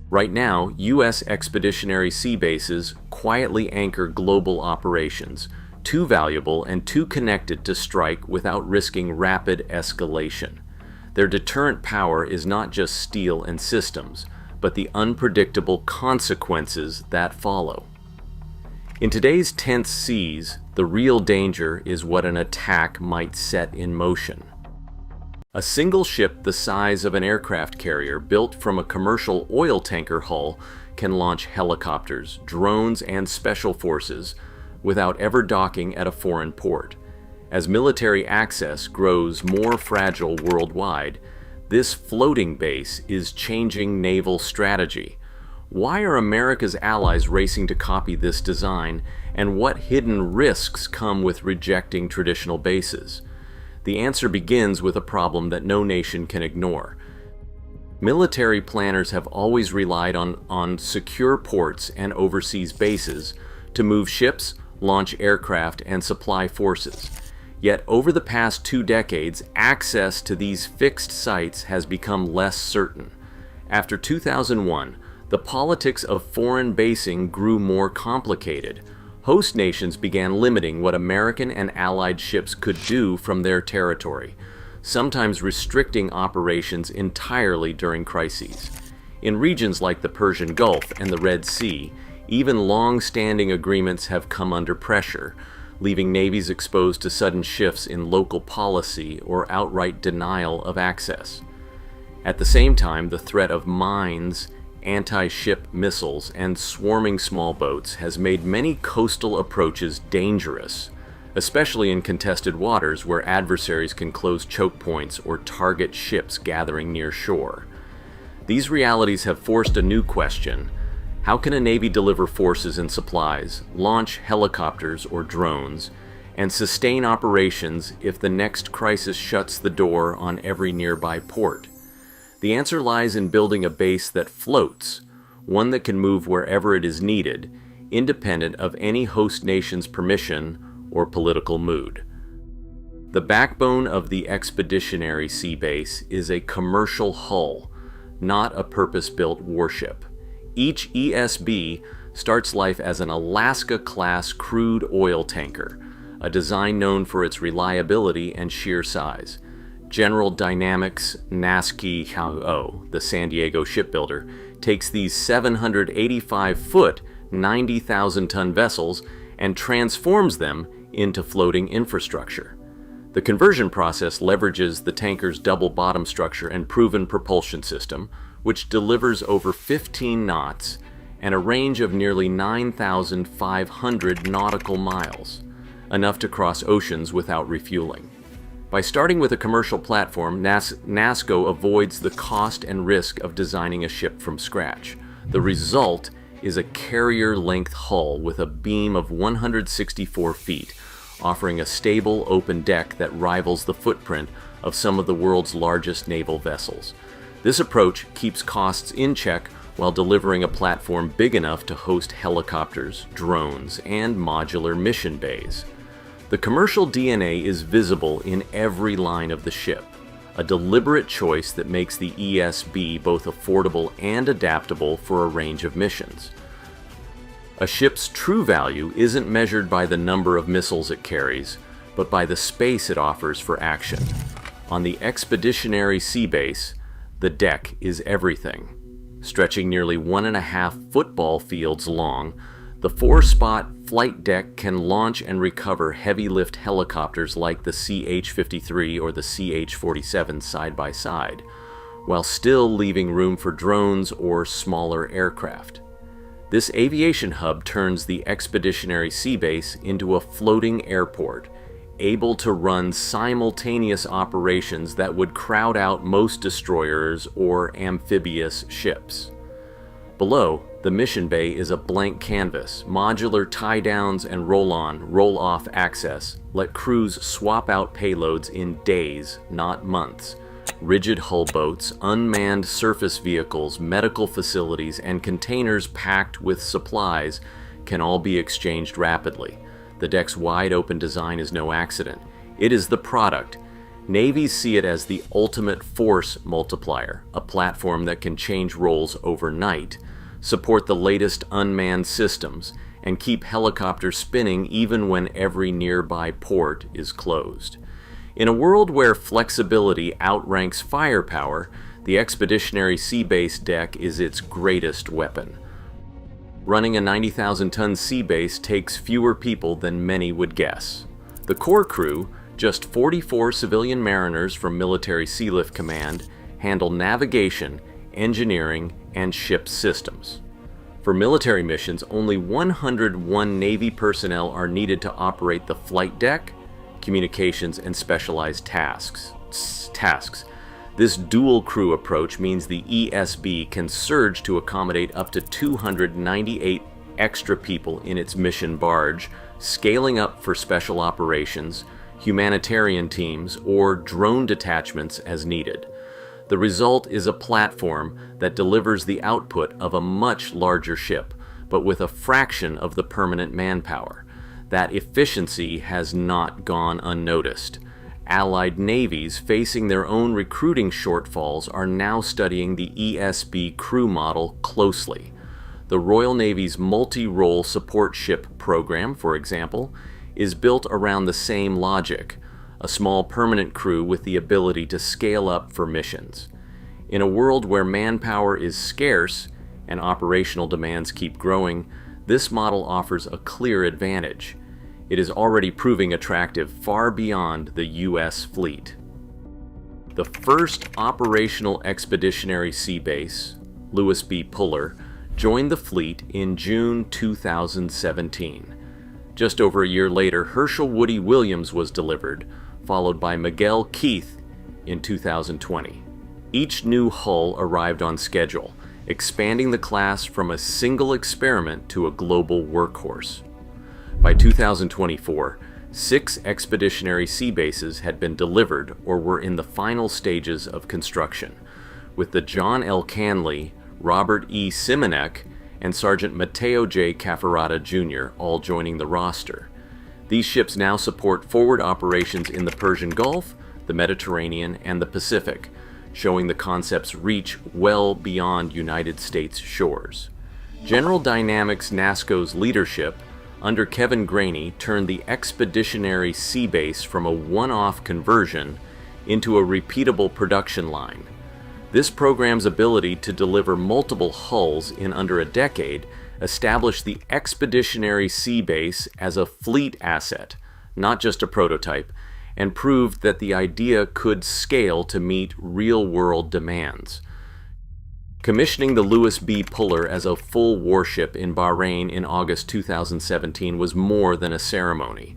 Right now, U.S. expeditionary sea bases quietly anchor global operations, too valuable and too connected to strike without risking rapid escalation. Their deterrent power is not just steel and systems, but the unpredictable consequences that follow. In today's tense seas, the real danger is what an attack might set in motion. A single ship the size of an aircraft carrier built from a commercial oil tanker hull can launch helicopters, drones, and special forces without ever docking at a foreign port. As military access grows more fragile worldwide, this floating base is changing naval strategy. Why are America's allies racing to copy this design, and what hidden risks come with rejecting traditional bases? The answer begins with a problem that no nation can ignore. Military planners have always relied on secure ports and overseas bases to move ships, launch aircraft, and supply forces. Yet over the past 2 decades, access to these fixed sites has become less certain. After 2001, the politics of foreign basing grew more complicated. Host nations began limiting what American and Allied ships could do from their territory, sometimes restricting operations entirely during crises. In regions like the Persian Gulf and the Red Sea, even long-standing agreements have come under pressure, leaving navies exposed to sudden shifts in local policy or outright denial of access. At the same time, the threat of mines, anti-ship missiles, and swarming small boats has made many coastal approaches dangerous, especially in contested waters where adversaries can close choke points or target ships gathering near shore. These realities have forced a new question. How can a navy deliver forces and supplies, launch helicopters or drones, and sustain operations if the next crisis shuts the door on every nearby port? The answer lies in building a base that floats, one that can move wherever it is needed, independent of any host nation's permission or political mood. The backbone of the Expeditionary Sea Base is a commercial hull, not a purpose-built warship. Each ESB starts life as an Alaska-class crude oil tanker, a design known for its reliability and sheer size. General Dynamics' 𝗚𝗂𝗶𝗃𝗆, the San Diego shipbuilder, takes these 785-foot, 90,000-ton vessels and transforms them into floating infrastructure. The conversion process leverages the tanker's double bottom structure and proven propulsion system, which delivers over 15 knots and a range of nearly 9,500 nautical miles, enough to cross oceans without refueling. By starting with a commercial platform, NASSCO avoids the cost and risk of designing a ship from scratch. The result is a carrier-length hull with a beam of 164 feet, offering a stable open deck that rivals the footprint of some of the world's largest naval vessels. This approach keeps costs in check while delivering a platform big enough to host helicopters, drones, and modular mission bays. The commercial DNA is visible in every line of the ship, a deliberate choice that makes the ESB both affordable and adaptable for a range of missions. A ship's true value isn't measured by the number of missiles it carries, but by the space it offers for action. On the Expeditionary Sea Base, the deck is everything. Stretching nearly 1.5 football fields long, the 4-spot flight deck can launch and recover heavy-lift helicopters like the 𝗚𝗃𝗆𝗃 or the 𝗚𝗃-47 side by side, while still leaving room for drones or smaller aircraft. This aviation hub turns the Expeditionary Sea Base into a floating airport, able to run simultaneous operations that would crowd out most destroyers or amphibious ships. Below, the mission bay is a blank canvas. Modular tie-downs and roll-on, roll-off access let crews swap out payloads in days, not months. Rigid hull boats, unmanned surface vehicles, medical facilities, and containers packed with supplies can all be exchanged rapidly. The deck's wide-open design is no accident. It is the product. Navies see it as the ultimate force multiplier, a platform that can change roles overnight, support the latest unmanned systems, and keep helicopters spinning even when every nearby port is closed. In a world where flexibility outranks firepower, the Expeditionary Sea Base deck is its greatest weapon. Running a 90,000-ton sea base takes fewer people than many would guess. The core crew, just 44 civilian mariners from Military Sealift Command, handle navigation, engineering, and ship systems. For military missions, only 101 Navy personnel are needed to operate the flight deck, communications, and specialized tasks. This dual crew approach means the ESB can surge to accommodate up to 298 extra people in its mission barge, scaling up for special operations, humanitarian teams, or drone detachments as needed. The result is a platform that delivers the output of a much larger ship, but with a fraction of the permanent manpower. That efficiency has not gone unnoticed. Allied navies facing their own recruiting shortfalls are now studying the ESB crew model closely. The Royal Navy's multi-role support ship program, for example, is built around the same logic, a small permanent crew with the ability to scale up for missions. In a world where manpower is scarce and operational demands keep growing, this model offers a clear advantage. It is already proving attractive far beyond the U.S. fleet. The first operational expeditionary sea base, Lewis B. 𝗚𝘃𝗆, joined the fleet in June 2017. Just over a year later, 𝗱𝗶𝗀𝗰𝗆 was delivered, followed by 𝗦𝗵𝗶𝗽𝗀 in 2020. Each new hull arrived on schedule, expanding the class from a single experiment to a global workhorse. By 2024, 6 expeditionary sea bases had been delivered or were in the final stages of construction, with the John L. Canley, Robert E. Simonec, and Sergeant Matteo J. Cafferata Jr. all joining the roster. These ships now support forward operations in the Persian Gulf, the Mediterranean, and the Pacific, showing the concept's reach well beyond United States shores. General Dynamics NASSCO's leadership under Kevin Graney turned the Expeditionary Sea Base from a one-off conversion into a repeatable production line. This program's ability to deliver multiple hulls in under a decade established the Expeditionary Sea Base as a fleet asset, not just a prototype, and proved that the idea could scale to meet real-world demands. Commissioning the Lewis B 𝗚𝗃𝗆 as a full warship in Bahrain in August 2017 was more than a ceremony.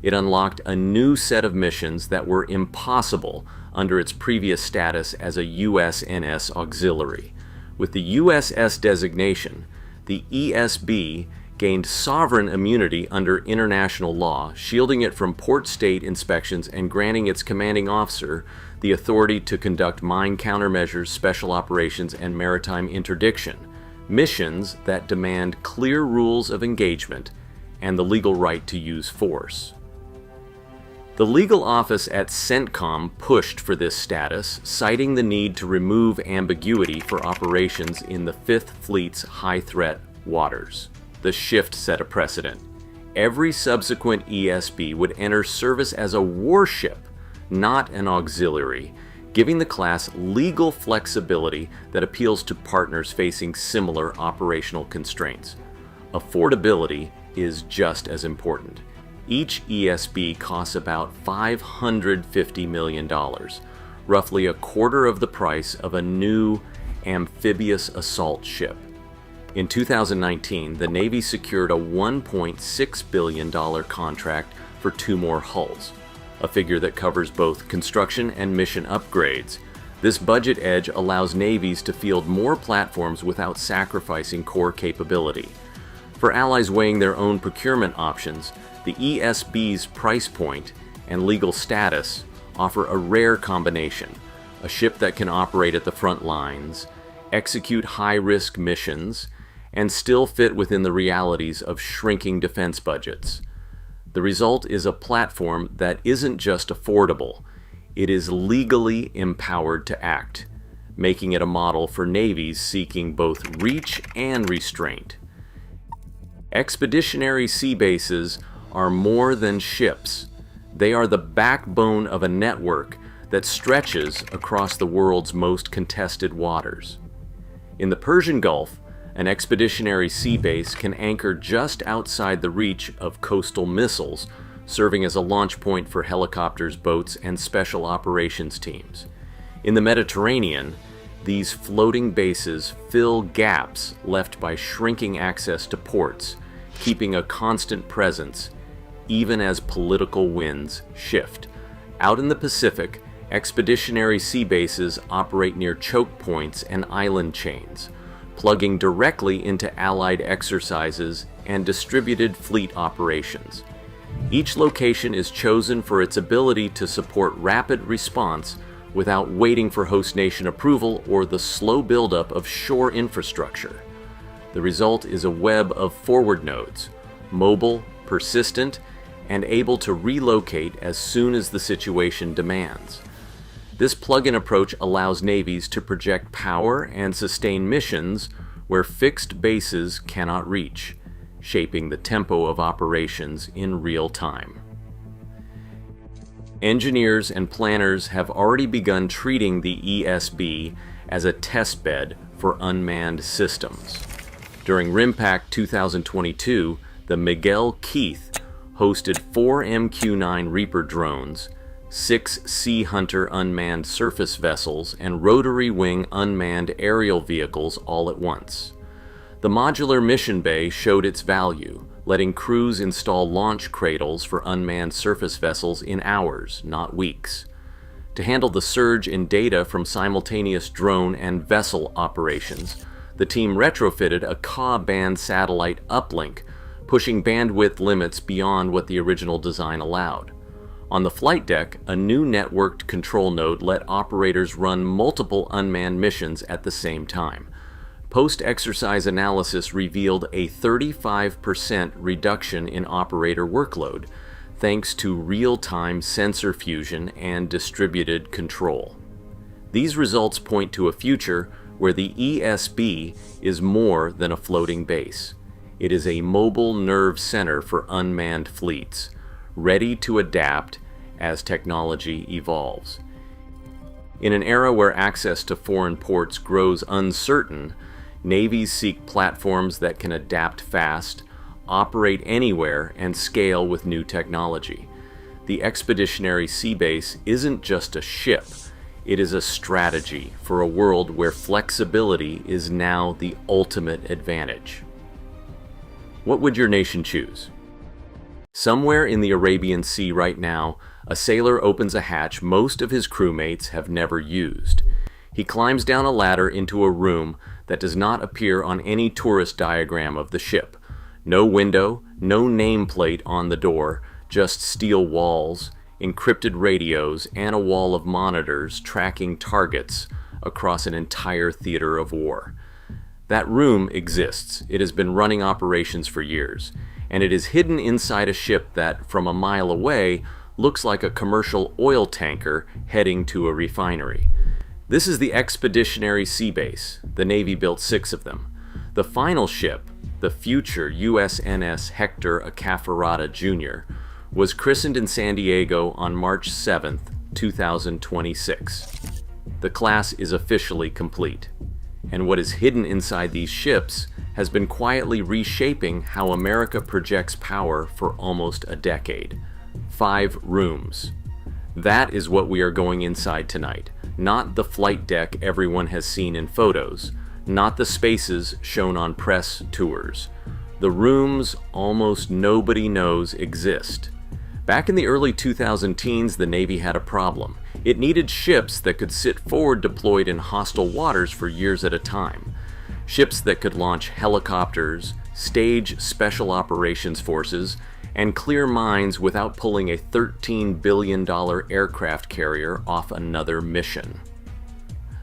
It unlocked a new set of missions that were impossible under its previous status as a USNS auxiliary. With the USS designation, the ESB gained sovereign immunity under international law, shielding it from port-state inspections and granting its commanding officer the authority to conduct mine countermeasures, special operations, and maritime interdiction, missions that demand clear rules of engagement and the legal right to use force. The legal office at CENTCOM pushed for this status, citing the need to remove ambiguity for operations in the Fifth Fleet's high-threat waters. The shift set a precedent. Every subsequent ESB would enter service as a warship, not an auxiliary, giving the class legal flexibility that appeals to partners facing similar operational constraints. Affordability is just as important. Each ESB costs about $550 million, roughly a quarter of the price of a new amphibious assault ship. In 2019, the Navy secured a $1.6 billion contract for 2 more hulls, a figure that covers both construction and mission upgrades. This budget edge allows navies to field more platforms without sacrificing core capability. For allies weighing their own procurement options, the ESB's price point and legal status offer a rare combination: a ship that can operate at the front lines, execute high-risk missions, and still fit within the realities of shrinking defense budgets. The result is a platform that isn't just affordable, it is legally empowered to act, making it a model for navies seeking both reach and restraint. Expeditionary sea bases are more than ships. They are the backbone of a network that stretches across the world's most contested waters. In the Persian Gulf, an expeditionary sea base can anchor just outside the reach of coastal missiles, serving as a launch point for helicopters, boats, and special operations teams. In the Mediterranean, these floating bases fill gaps left by shrinking access to ports, keeping a constant presence even as political winds shift. Out in the Pacific, expeditionary sea bases operate near choke points and island chains, plugging directly into Allied exercises and distributed fleet operations. Each location is chosen for its ability to support rapid response without waiting for host nation approval or the slow buildup of shore infrastructure. The result is a web of forward nodes, mobile, persistent, and able to relocate as soon as the situation demands. This plug-in approach allows navies to project power and sustain missions where fixed bases cannot reach, shaping the tempo of operations in real time. Engineers and planners have already begun treating the ESB as a testbed for unmanned systems. During RIMPAC 2022, the 𝗙𝗂𝗶𝗃𝗃 hosted 4 MQ-9 Reaper drones, 6 Sea Hunter unmanned surface vessels, and rotary wing unmanned aerial vehicles all at once. The modular mission bay showed its value, letting crews install launch cradles for unmanned surface vessels in hours, not weeks. To handle the surge in data from simultaneous drone and vessel operations, the team retrofitted a Ka-band satellite uplink, pushing bandwidth limits beyond what the original design allowed. On the flight deck, a new networked control node let operators run multiple unmanned missions at the same time. Post-exercise analysis revealed a 35% reduction in operator workload, thanks to real-time sensor fusion and distributed control. These results point to a future where the ESB is more than a floating base. It is a mobile nerve center for unmanned fleets, ready to adapt as technology evolves. In an era where access to foreign ports grows uncertain, navies seek platforms that can adapt fast, operate anywhere, and scale with new technology. The Expeditionary Sea Base isn't just a ship, it is a strategy for a world where flexibility is now the ultimate advantage. What would your nation choose? Somewhere in the Arabian Sea right now, a sailor opens a hatch most of his crewmates have never used. He climbs down a ladder into a room that does not appear on any tourist diagram of the ship. No window, no nameplate on the door, just steel walls, encrypted radios, and a wall of monitors tracking targets across an entire theater of war. That room exists. It has been running operations for years, and it is hidden inside a ship that, from a mile away, looks like a commercial oil tanker heading to a refinery. This is the Expeditionary Sea Base. The Navy built 6 of them. The final ship, the future USNS 𝗙𝗃𝗃𝗃 Jr., was christened in San Diego on March 7, 2026. The class is officially complete, and what is hidden inside these ships has been quietly reshaping how America projects power for almost a decade. 5 rooms. That is what we are going inside tonight. Not the flight deck everyone has seen in photos, not the spaces shown on press tours. The rooms almost nobody knows exist. Back in the early 2010s, the Navy had a problem. It needed ships that could sit forward deployed in hostile waters for years at a time. Ships that could launch helicopters, stage special operations forces, and clear mines without pulling a $13 billion aircraft carrier off another mission.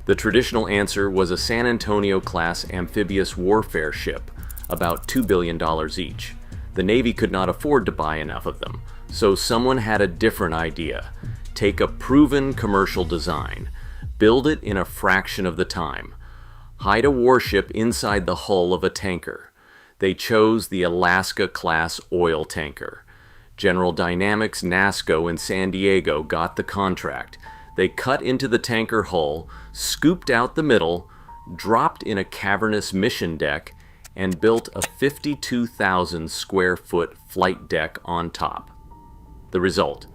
The traditional answer was a San Antonio-class amphibious warfare ship, about $2 billion each. The Navy could not afford to buy enough of them, so someone had a different idea. Take a proven commercial design, build it in a fraction of the time, hide a warship inside the hull of a tanker. They chose the Alaska-class oil tanker. General Dynamics NASSCO in San Diego got the contract. They cut into the tanker hull, scooped out the middle, dropped in a cavernous mission deck, and built a 52,000 square foot flight deck on top. The result,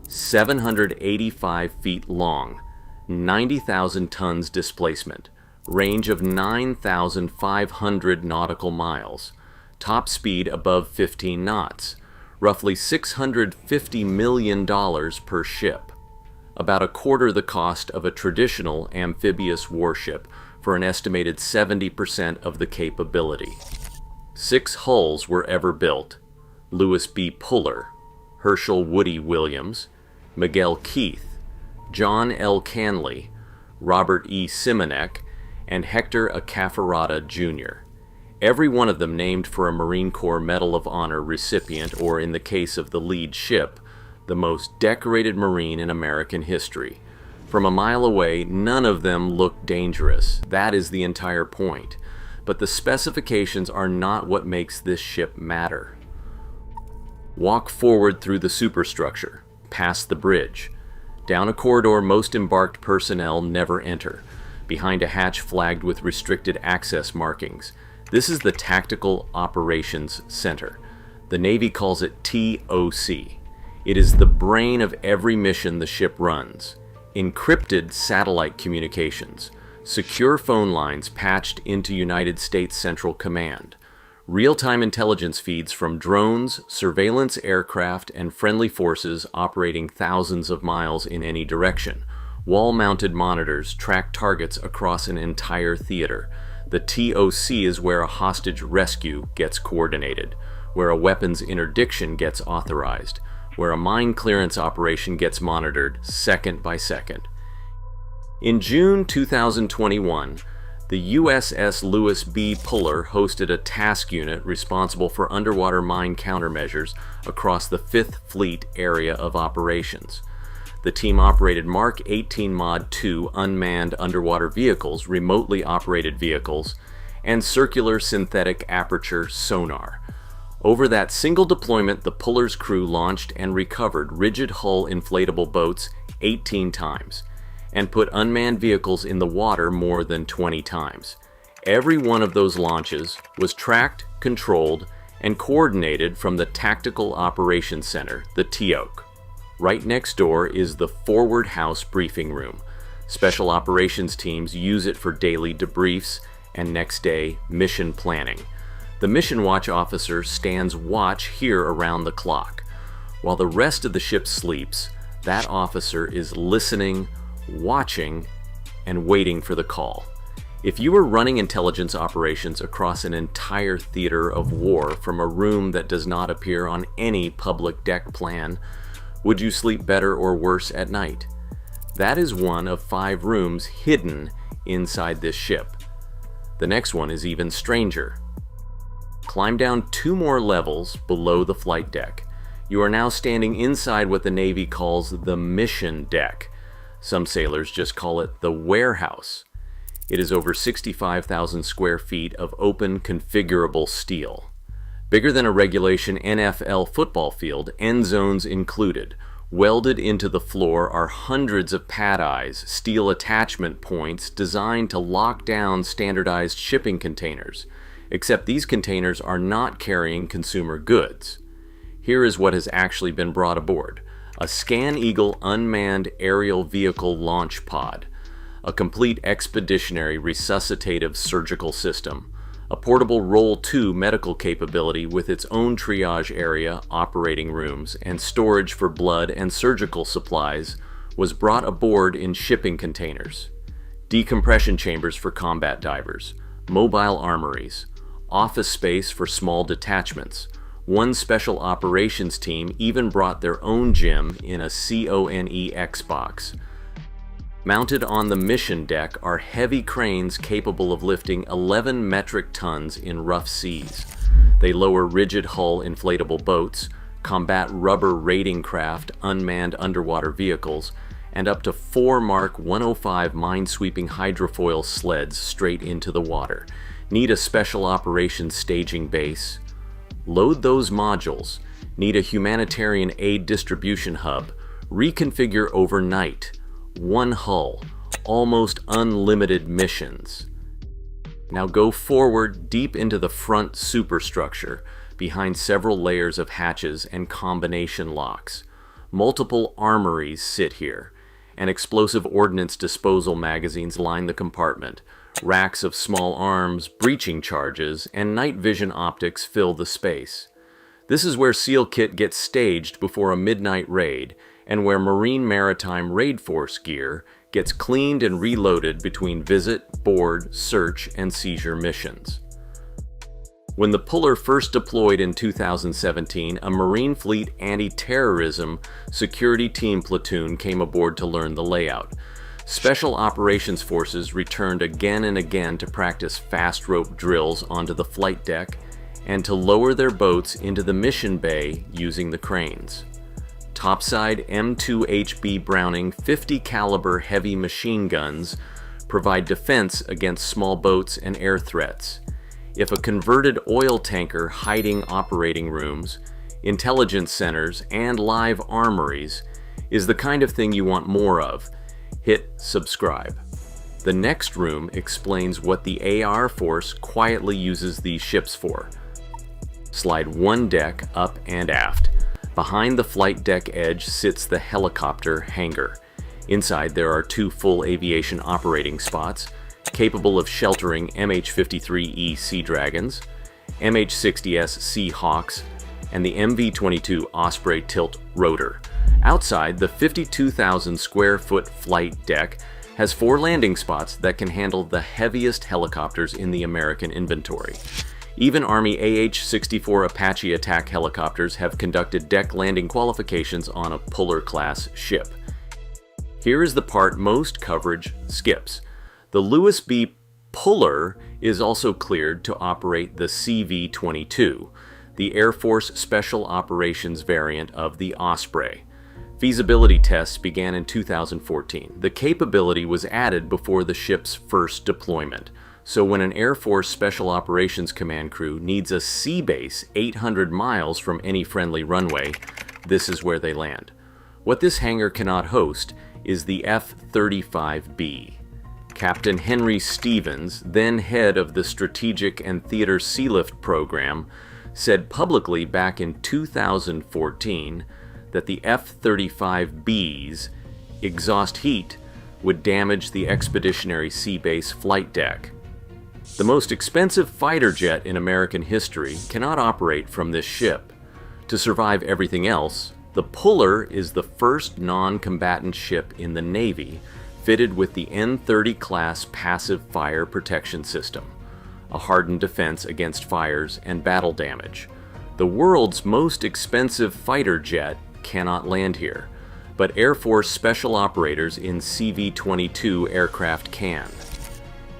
785 feet long, 90,000 tons displacement, range of 9,500 nautical miles, top speed above 15 knots, roughly $650 million per ship, about a quarter the cost of a traditional amphibious warship for an estimated 70% of the capability. 6 hulls were ever built: Lewis B. Puller, Herschel Woody Williams, 𝗙𝗃𝗃𝗃𝗃, John L. Canley, Robert E. Simonek, and 𝗙𝗃𝗃𝗃𝗃 Jr. Every one of them named for a Marine Corps Medal of Honor recipient, or in the case of the lead ship, the most decorated Marine in American history. From a mile away, none of them looked dangerous. That is the entire point. But the specifications are not what makes this ship matter. Walk forward through the superstructure, past the bridge. Down a corridor most embarked personnel never enter, behind a hatch flagged with restricted access markings. This is the Tactical Operations Center. The Navy calls it TOC. It is the brain of every mission the ship runs. Encrypted satellite communications, secure phone lines patched into United States Central Command, real-time intelligence feeds from drones, surveillance aircraft, and friendly forces operating thousands of miles in any direction. Wall-mounted monitors track targets across an entire theater. The TOC is where a hostage rescue gets coordinated, where a weapons interdiction gets authorized, where a mine clearance operation gets monitored second by second. In June 2021, the USS Lewis B hosted a task unit responsible for underwater mine countermeasures across the 5th Fleet area of operations. The team operated Mark 18 Mod 2 unmanned underwater vehicles, remotely operated vehicles, and circular synthetic aperture sonar. Over that single deployment, the Puller's crew launched and recovered rigid hull inflatable boats 18 times, and put unmanned vehicles in the water more than 20 times. Every one of those launches was tracked, controlled, and coordinated from the Tactical Operations Center, the TOC. Right next door is the Forward House briefing room. Special operations teams use it for daily debriefs and next day mission planning. The Mission Watch officer stands watch here around the clock. While the rest of the ship sleeps, that officer is listening, watching, and waiting for the call. If you were running intelligence operations across an entire theater of war from a room that does not appear on any public deck plan, would you sleep better or worse at night? That is one of 5 rooms hidden inside this ship. The next one is even stranger. Climb down 2 more levels below the flight deck. You are now standing inside what the Navy calls the mission deck. Some sailors just call it the warehouse. It is over 65,000 square feet of open, configurable steel. Bigger than a regulation NFL football field, end zones included. Welded into the floor are hundreds of pad eyes, steel attachment points designed to lock down standardized shipping containers. Except these containers are not carrying consumer goods. Here is what has actually been brought aboard. A ScanEagle unmanned aerial vehicle launch pod, a complete expeditionary resuscitative surgical system, a portable Roll-2 medical capability with its own triage area, operating rooms, and storage for blood and surgical supplies was brought aboard in shipping containers. Decompression chambers for combat divers, mobile armories, office space for small detachments. One special operations team even brought their own gym in a CONEX box. Mounted on the mission deck are heavy cranes capable of lifting 11 metric tons in rough seas. They lower rigid hull inflatable boats, combat rubber raiding craft, unmanned underwater vehicles, and up to 4 Mark 105 minesweeping hydrofoil sleds straight into the water. Need a special operations staging base? Load those modules. Need a humanitarian aid distribution hub? Reconfigure overnight. One hull. Almost unlimited missions. Now go forward deep into the front superstructure, behind several layers of hatches and combination locks. Multiple armories sit here, and explosive ordnance disposal magazines line the compartment. Racks of small arms, breaching charges, and night vision optics fill the space. This is where SEAL kit gets staged before a midnight raid, and where Marine Maritime Raid Force gear gets cleaned and reloaded between visit, board, search, and seizure missions. When the 𝗚𝗃𝗆 first deployed in 2017, a Marine Fleet anti-terrorism security team platoon came aboard to learn the layout. Special Operations Forces returned again and again to practice fast rope drills onto the flight deck and to lower their boats into the mission bay using the cranes. Topside M2HB Browning 50 caliber heavy machine guns provide defense against small boats and air threats. If a converted oil tanker hiding operating rooms, intelligence centers, and live armories is the kind of thing you want more of, hit subscribe. The next room explains what the AR Force quietly uses these ships for. Slide one deck up and aft. Behind the flight deck edge sits the helicopter hangar. Inside there are two full aviation operating spots, capable of sheltering MH-53E Sea Dragons, MH-60S Seahawks, and the MV-22 Osprey tilt rotor. Outside, the 52,000 square foot flight deck has 4 landing spots that can handle the heaviest helicopters in the American inventory. Even Army AH-64 Apache attack helicopters have conducted deck landing qualifications on a 𝗚𝗃𝗆-class ship. Here is the part most coverage skips. The Lewis B 𝗚𝗃𝗆 is also cleared to operate the CV-22, the Air Force Special Operations variant of the Osprey. Feasibility tests began in 2014. The capability was added before the ship's first deployment. So when an Air Force Special Operations Command crew needs a sea base 800 miles from any friendly runway, this is where they land. What this hangar cannot host is the F-35B. Captain Henry Stevens, then head of the Strategic and Theater Sealift Program, said publicly back in 2014 that the F-35B's exhaust heat would damage the Expeditionary Sea Base flight deck. The most expensive fighter jet in American history cannot operate from this ship. To survive everything else, the 𝗚𝗃𝗆 is the first non-combatant ship in the Navy fitted with the N-30 class passive fire protection system, a hardened defense against fires and battle damage. The world's most expensive fighter jet cannot land here, but Air Force special operators in CV-22 aircraft can.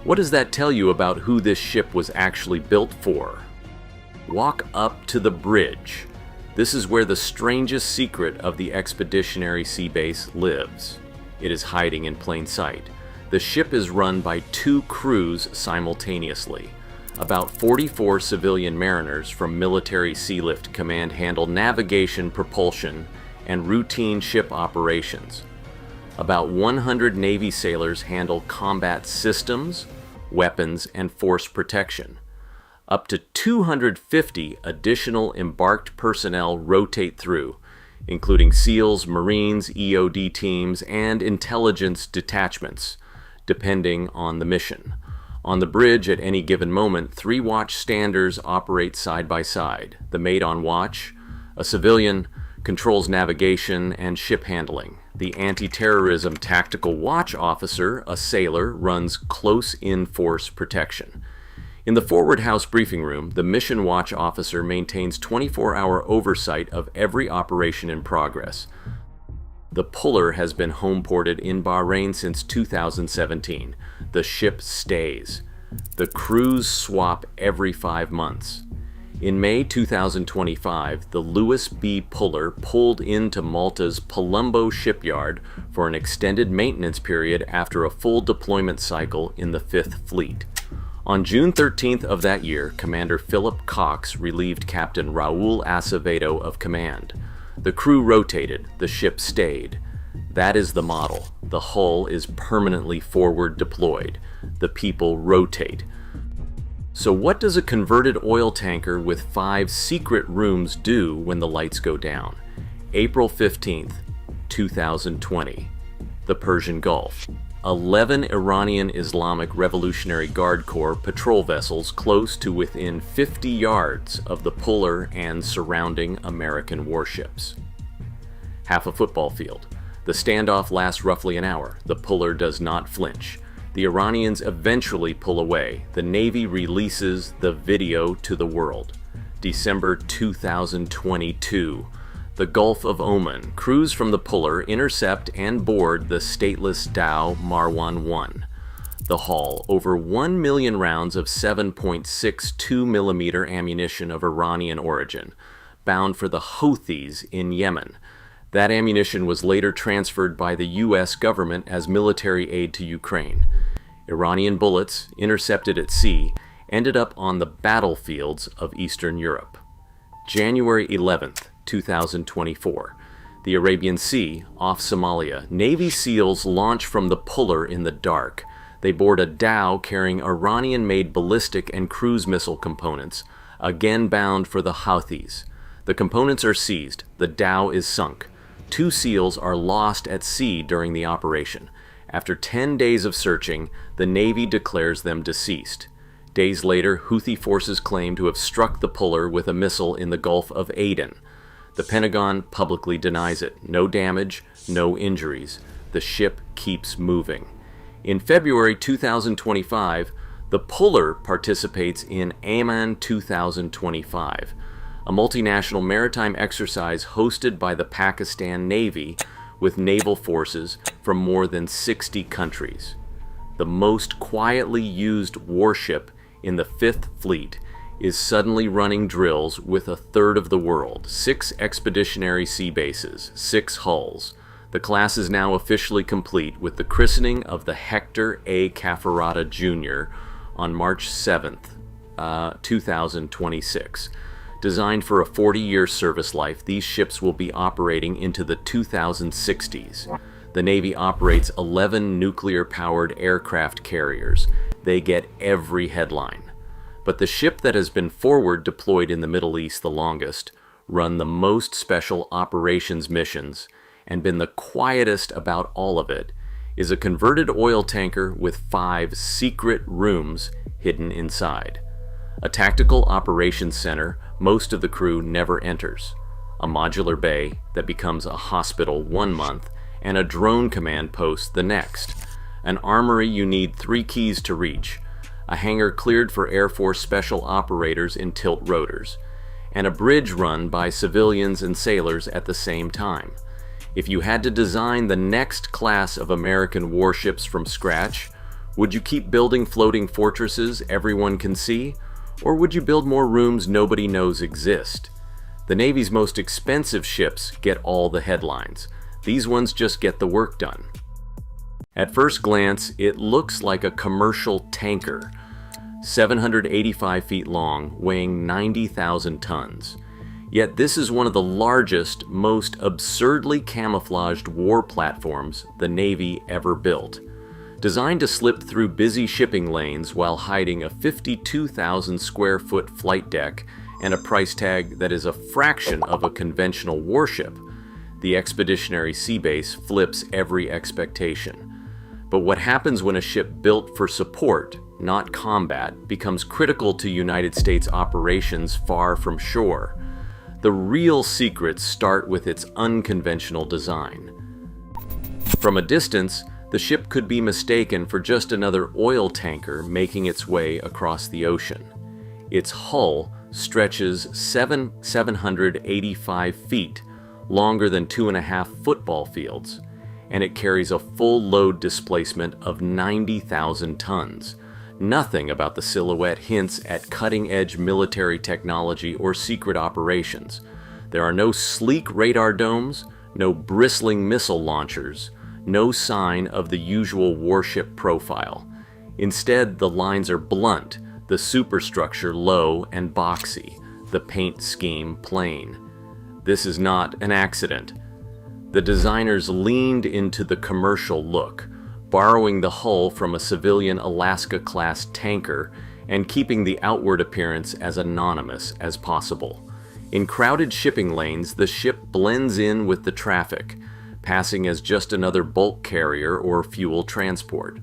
What does that tell you about who this ship was actually built for? Walk up to the bridge. This is where the strangest secret of the Expeditionary Sea Base lives. It is hiding in plain sight. The ship is run by 2 crews simultaneously. About 44 civilian mariners from Military Sealift Command handle navigation, propulsion, and routine ship operations. About 100 Navy sailors handle combat systems, weapons, and force protection. Up to 250 additional embarked personnel rotate through, including SEALs, Marines, EOD teams, and intelligence detachments, depending on the mission. On the bridge at any given moment, 3 watchstanders operate side by side. The mate on watch, a civilian, controls navigation and ship handling. The anti-terrorism tactical watch officer, a sailor, runs close-in force protection. In the forward house briefing room, the mission watch officer maintains 24-hour oversight of every operation in progress. The 𝗚𝗃𝗆 has been home-ported in Bahrain since 2017. The ship stays. The crews swap every 5 months. In May 2025, the Lewis B 𝗚𝗃𝗆 pulled into Malta's Palumbo shipyard for an extended maintenance period after a full deployment cycle in the 5th Fleet. On June 13th of that year, Commander 𝗙𝗵𝗃𝗆 relieved Captain Raúl Acevedo of command. The crew rotated, the ship stayed. That is the model. The hull is permanently forward deployed. The people rotate. So what does a converted oil tanker with 5 secret rooms do when the lights go down? April 15th, 2020. The Persian Gulf. 11 Iranian Islamic Revolutionary Guard Corps patrol vessels close to within 50 yards of the 𝗚𝗃𝗆 and surrounding American warships. Half a football field. The standoff lasts roughly an hour. The 𝗚𝗃𝗆 does not flinch. The Iranians eventually pull away. The Navy releases the video to the world. December 2022. The Gulf of Oman. Crews from the puller intercept and board the stateless 𝗚𝗵𝗶𝗃𝗃. The haul, over 1 million rounds of 7.62mm ammunition of Iranian origin, bound for the Houthis in Yemen. That ammunition was later transferred by the U.S. government as military aid to Ukraine. Iranian bullets, intercepted at sea, ended up on the battlefields of Eastern Europe. January 11th, 2024. The Arabian Sea, off Somalia. Navy SEALs launch from the puller in the dark. They board a dhow carrying Iranian-made ballistic and cruise missile components, again bound for the Houthis. The components are seized. The dhow is sunk. 2 SEALs are lost at sea during the operation. After 10 days of searching, the Navy declares them deceased. Days later, Houthi forces claim to have struck the puller with a missile in the Gulf of Aden. The Pentagon publicly denies it. No damage, no injuries. The ship keeps moving. In February 2025, the puller participates in Amman 2025, a multinational maritime exercise hosted by the Pakistan Navy with naval forces from more than 60 countries. The most quietly used warship in the 5th Fleet is suddenly running drills with a third of the world, 6 expeditionary sea bases, 6 hulls. The class is now officially complete with the christening of the Hector A. 𝗚𝗶𝗃𝗃 Jr. on March 7th, 2026. Designed for a 40-year service life, these ships will be operating into the 2060s. The Navy operates 11 nuclear-powered aircraft carriers. They get every headline. But the ship that has been forward deployed in the Middle East the longest, run the most special operations missions, and been the quietest about all of it, is a converted oil tanker with 5 secret rooms hidden inside. A tactical operations center most of the crew never enters. A modular bay that becomes a hospital 1 month, and a drone command post the next. An armory you need 3 keys to reach. A hangar cleared for Air Force special operators in tilt rotors. And a bridge run by civilians and sailors at the same time. If you had to design the next class of American warships from scratch, would you keep building floating fortresses everyone can see? Or would you build more rooms nobody knows exist? The Navy's most expensive ships get all the headlines. These ones just get the work done. At first glance, it looks like a commercial tanker, 785 feet long, weighing 90,000 tons. Yet this is one of the largest, most absurdly camouflaged war platforms the Navy ever built. Designed to slip through busy shipping lanes while hiding a 52,000 square foot flight deck and a price tag that is a fraction of a conventional warship, the Expeditionary Sea Base flips every expectation. But what happens when a ship built for support, not combat, becomes critical to United States operations far from shore? The real secrets start with its unconventional design. From a distance, the ship could be mistaken for just another oil tanker making its way across the ocean. Its hull stretches 785 feet, longer than 2.5 football fields, and it carries a full load displacement of 90,000 tons. Nothing about the silhouette hints at cutting-edge military technology or secret operations. There are no sleek radar domes, no bristling missile launchers, no sign of the usual warship profile. Instead, the lines are blunt, the superstructure low and boxy, the paint scheme plain. This is not an accident. The designers leaned into the commercial look, borrowing the hull from a civilian Alaska-class tanker and keeping the outward appearance as anonymous as possible. In crowded shipping lanes, the ship blends in with the traffic, passing as just another bulk carrier or fuel transport.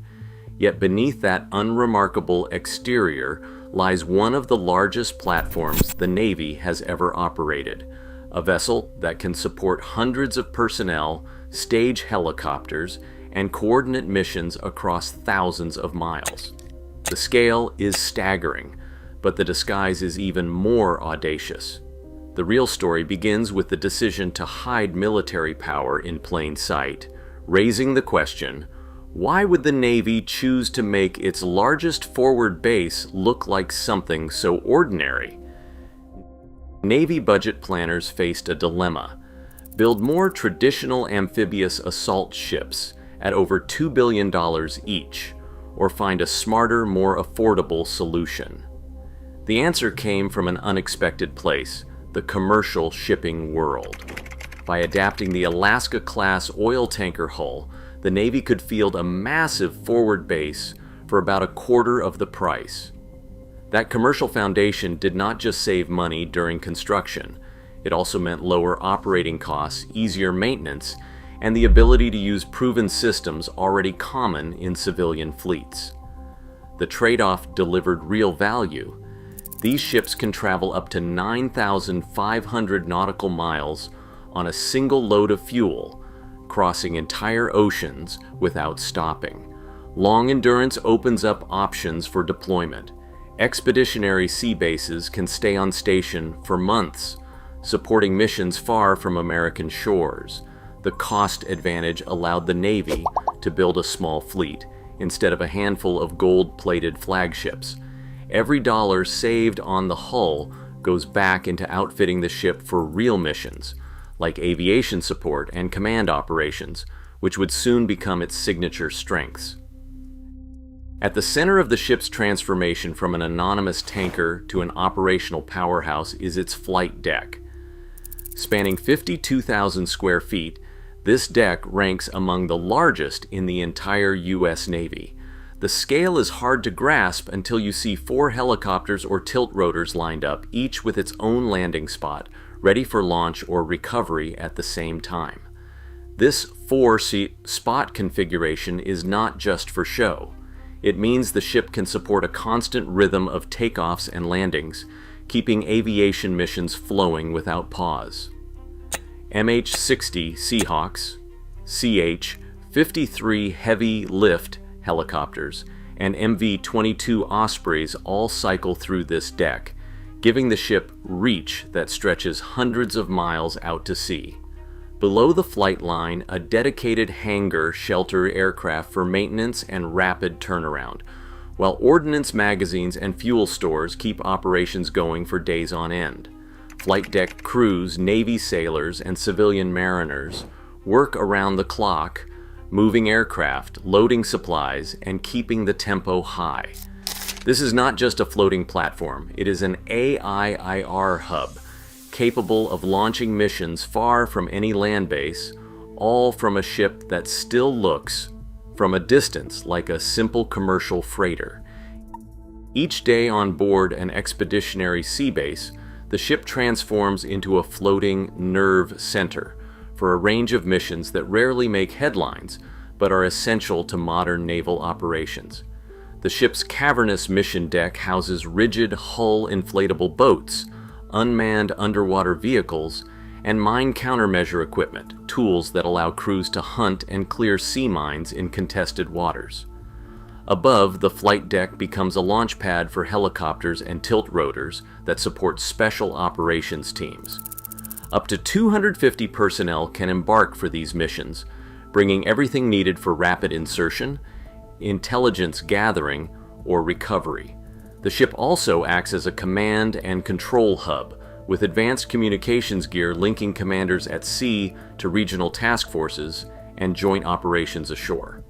Yet beneath that unremarkable exterior lies one of the largest platforms the Navy has ever operated, a vessel that can support hundreds of personnel, stage helicopters, and coordinate missions across thousands of miles. The scale is staggering, but the disguise is even more audacious. The real story begins with the decision to hide military power in plain sight, raising the question, why would the Navy choose to make its largest forward base look like something so ordinary? Navy budget planners faced a dilemma: build more traditional amphibious assault ships at over $2 billion each, or find a smarter, more affordable solution. The answer came from an unexpected place: the commercial shipping world. By adapting the Alaska-class oil tanker hull, the Navy could field a massive forward base for about a quarter of the price. That commercial foundation did not just save money during construction. It also meant lower operating costs, easier maintenance, and the ability to use proven systems already common in civilian fleets. The trade-off delivered real value. These ships can travel up to 9,500 nautical miles on a single load of fuel, crossing entire oceans without stopping. Long endurance opens up options for deployment. Expeditionary sea bases can stay on station for months, supporting missions far from American shores. The cost advantage allowed the Navy to build a small fleet, instead of a handful of gold-plated flagships. Every dollar saved on the hull goes back into outfitting the ship for real missions, like aviation support and command operations, which would soon become its signature strengths. At the center of the ship's transformation from an anonymous tanker to an operational powerhouse is its flight deck. Spanning 52,000 square feet, this deck ranks among the largest in the entire U.S. Navy. The scale is hard to grasp until you see 4 helicopters or tilt rotors lined up, each with its own landing spot, ready for launch or recovery at the same time. This 4-seat spot configuration is not just for show. It means the ship can support a constant rhythm of takeoffs and landings, keeping aviation missions flowing without pause. MH-60 Seahawks, CH-53 heavy lift helicopters, and MV-22 Ospreys all cycle through this deck, giving the ship reach that stretches hundreds of miles out to sea. Below the flight line, a dedicated hangar shelters aircraft for maintenance and rapid turnaround, while ordnance magazines and fuel stores keep operations going for days on end. Flight deck crews, Navy sailors, and civilian mariners work around the clock, moving aircraft, loading supplies, and keeping the tempo high. This is not just a floating platform, it is an AIIR hub, capable of launching missions far from any land base, all from a ship that still looks, from a distance, like a simple commercial freighter. Each day on board an expeditionary sea base, the ship transforms into a floating nerve center for a range of missions that rarely make headlines, but are essential to modern naval operations. The ship's cavernous mission deck houses rigid hull inflatable boats, unmanned underwater vehicles, and mine countermeasure equipment, tools that allow crews to hunt and clear sea mines in contested waters. Above, the flight deck becomes a launch pad for helicopters and tilt rotors that support special operations teams. Up to 250 personnel can embark for these missions, bringing everything needed for rapid insertion, intelligence gathering, or recovery. The ship also acts as a command and control hub, with advanced communications gear linking commanders at sea to regional task forces and joint operations ashore.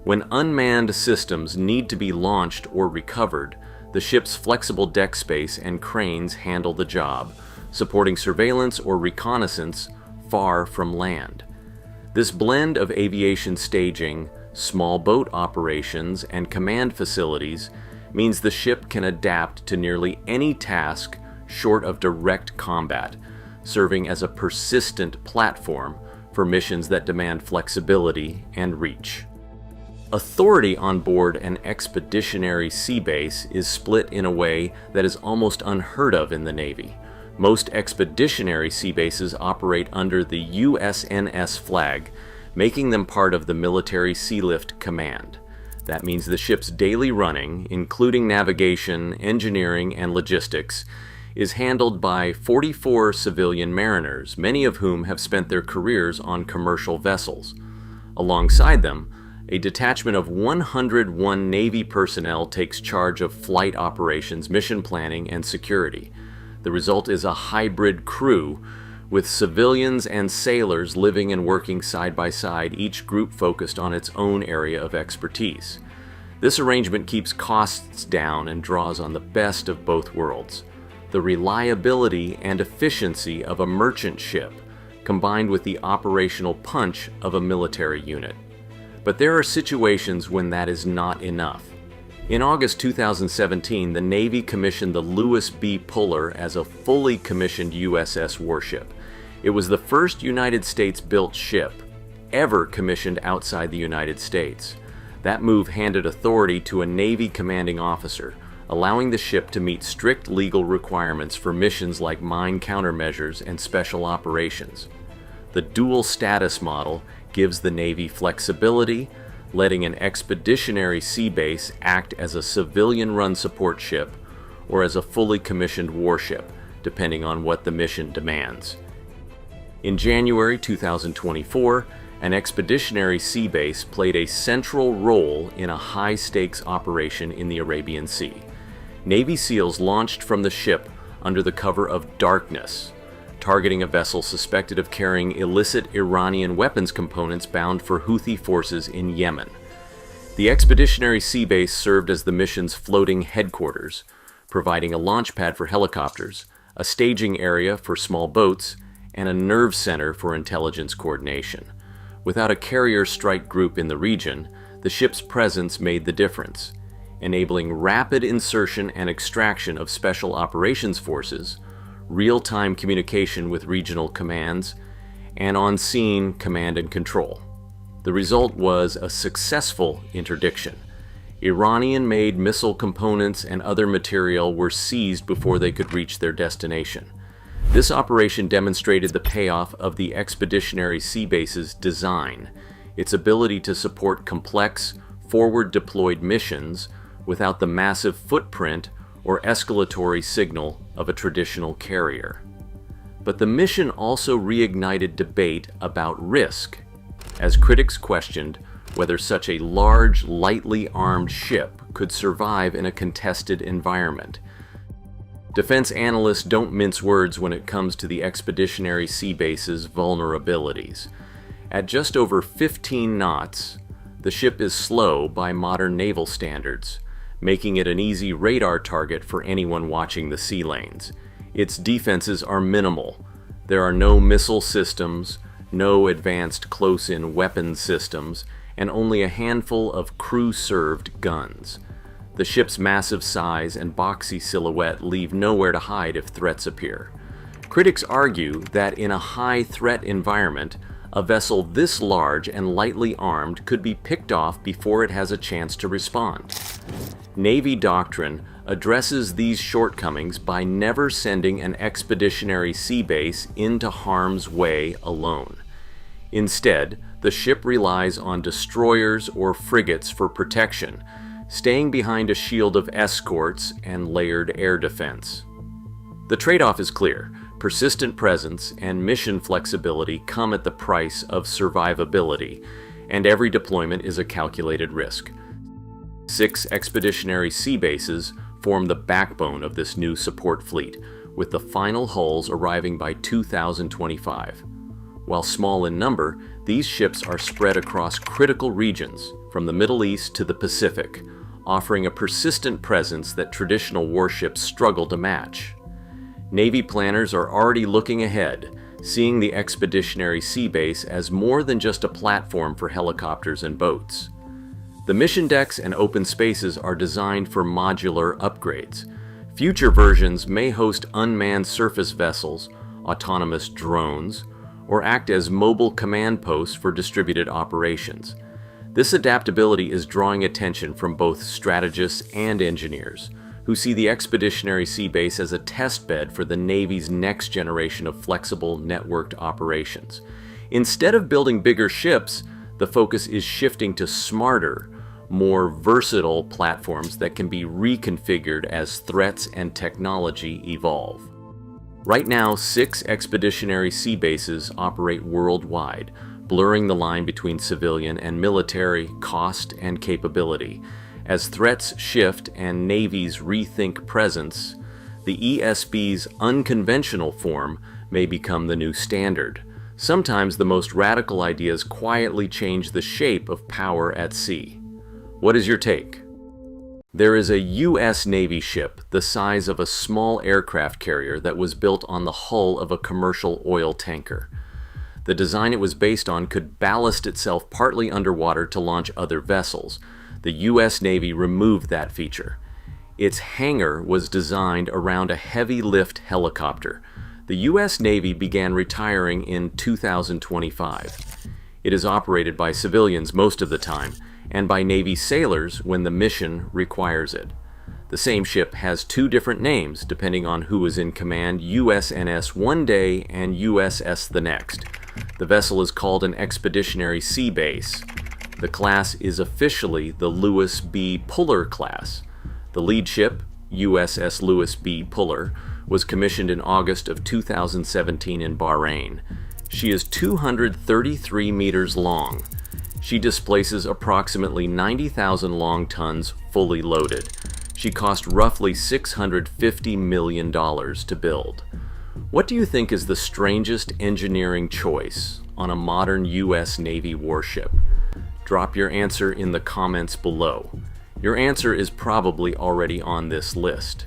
When unmanned systems need to be launched or recovered, the ship's flexible deck space and cranes handle the job, supporting surveillance or reconnaissance far from land. This blend of aviation staging, small boat operations, and command facilities means the ship can adapt to nearly any task short of direct combat, serving as a persistent platform for missions that demand flexibility and reach. Authority on board an expeditionary sea base is split in a way that is almost unheard of in the Navy. Most expeditionary sea bases operate under the USNS flag, making them part of the Military Sealift Command. That means the ship's daily running, including navigation, engineering, and logistics, is handled by 44 civilian mariners, many of whom have spent their careers on commercial vessels. Alongside them, a detachment of 101 Navy personnel takes charge of flight operations, mission planning, and security. The result is a hybrid crew with civilians and sailors living and working side by side, each group focused on its own area of expertise. This arrangement keeps costs down and draws on the best of both worlds: the reliability and efficiency of a merchant ship, combined with the operational punch of a military unit. But there are situations when that is not enough. In August 2017, the Navy commissioned the Lewis B as a fully commissioned USS warship. It was the first United States-built ship ever commissioned outside the United States. That move handed authority to a Navy commanding officer, allowing the ship to meet strict legal requirements for missions like mine countermeasures and special operations. The dual status model gives the Navy flexibility, letting an expeditionary sea base act as a civilian-run support ship or as a fully commissioned warship, depending on what the mission demands. In January 2024, an expeditionary sea base played a central role in a high-stakes operation in the Arabian Sea. Navy SEALs launched from the ship under the cover of darkness, targeting a vessel suspected of carrying illicit Iranian weapons components bound for Houthi forces in Yemen. The Expeditionary Sea Base served as the mission's floating headquarters, providing a launch pad for helicopters, a staging area for small boats, and a nerve center for intelligence coordination. Without a carrier strike group in the region, the ship's presence made the difference, enabling rapid insertion and extraction of special operations forces, real-time communication with regional commands, and on-scene command and control. The result was a successful interdiction. Iranian-made missile components and other material were seized before they could reach their destination. This operation demonstrated the payoff of the Expeditionary Sea Base's design, its ability to support complex, forward-deployed missions without the massive footprint or escalatory signal of a traditional carrier. But the mission also reignited debate about risk, as critics questioned whether such a large, lightly armed ship could survive in a contested environment. Defense analysts don't mince words when it comes to the Expeditionary Sea Base's vulnerabilities. At just over 15 knots, the ship is slow by modern naval standards, making it an easy radar target for anyone watching the sea lanes. Its defenses are minimal. There are no missile systems, no advanced close-in weapons systems, and only a handful of crew-served guns. The ship's massive size and boxy silhouette leave nowhere to hide if threats appear. Critics argue that in a high-threat environment, a vessel this large and lightly armed could be picked off before it has a chance to respond. Navy doctrine addresses these shortcomings by never sending an expeditionary sea base into harm's way alone. Instead, the ship relies on destroyers or frigates for protection, staying behind a shield of escorts and layered air defense. The trade-off is clear. Persistent presence and mission flexibility come at the price of survivability, and every deployment is a calculated risk. 6 expeditionary sea bases form the backbone of this new support fleet, with the final hulls arriving by 2025. While small in number, these ships are spread across critical regions, from the Middle East to the Pacific, offering a persistent presence that traditional warships struggle to match. Navy planners are already looking ahead, seeing the Expeditionary Sea Base as more than just a platform for helicopters and boats. The mission decks and open spaces are designed for modular upgrades. Future versions may host unmanned surface vessels, autonomous drones, or act as mobile command posts for distributed operations. This adaptability is drawing attention from both strategists and engineers, who see the Expeditionary Sea Base as a test bed for the Navy's next generation of flexible, networked operations. Instead of building bigger ships, the focus is shifting to smarter, more versatile platforms that can be reconfigured as threats and technology evolve. Right now, 6 expeditionary sea bases operate worldwide, blurring the line between civilian and military cost and capability. As threats shift and navies rethink presence, the ESB's unconventional form may become the new standard. Sometimes the most radical ideas quietly change the shape of power at sea. What is your take? There is a U.S. Navy ship the size of a small aircraft carrier that was built on the hull of a commercial oil tanker. The design it was based on could ballast itself partly underwater to launch other vessels. The U.S. Navy removed that feature. Its hangar was designed around a heavy-lift helicopter. The U.S. Navy began retiring in 2025. It is operated by civilians most of the time, and by Navy sailors when the mission requires it. The same ship has 2 different names depending on who is in command, USNS one day and USS the next. The vessel is called an Expeditionary Sea Base. The class is officially the Lewis B. 𝗙𝗃𝗃 class. The lead ship, USS Lewis B. 𝗙𝗃𝗃, was commissioned in August of 2017 in Bahrain. She is 233 meters long. She displaces approximately 90,000 long tons fully loaded. She cost roughly $650 million to build. What do you think is the strangest engineering choice on a modern U.S. Navy warship? Drop your answer in the comments below. Your answer is probably already on this list.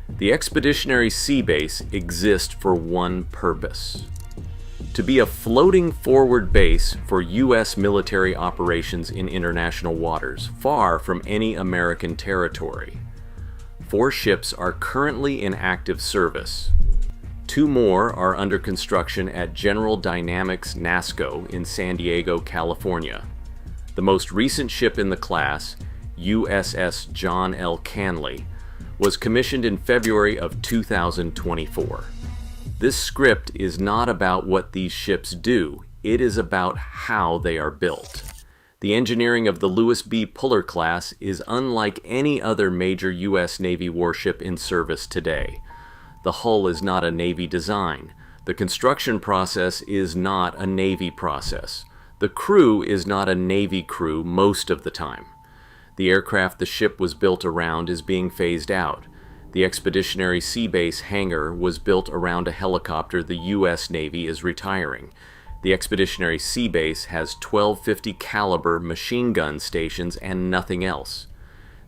The Expeditionary Sea Base exists for one purpose: to be a floating forward base for U.S. military operations in international waters, far from any American territory. 4 ships are currently in active service. 2 more are under construction at General Dynamics NASSCO in San Diego, California. The most recent ship in the class, USS John L. Canley, was commissioned in February of 2024. This script is not about what these ships do, it is about how they are built. The engineering of the Lewis B. 𝗙𝗃𝗃 class is unlike any other major U.S. Navy warship in service today. The hull is not a Navy design. The construction process is not a Navy process. The crew is not a Navy crew most of the time. The aircraft the ship was built around is being phased out. The Expeditionary Sea Base hangar was built around a helicopter the U.S. Navy is retiring. The Expeditionary Sea Base has 𝗚𝗵𝗃𝗃𝗃 caliber machine gun stations and nothing else.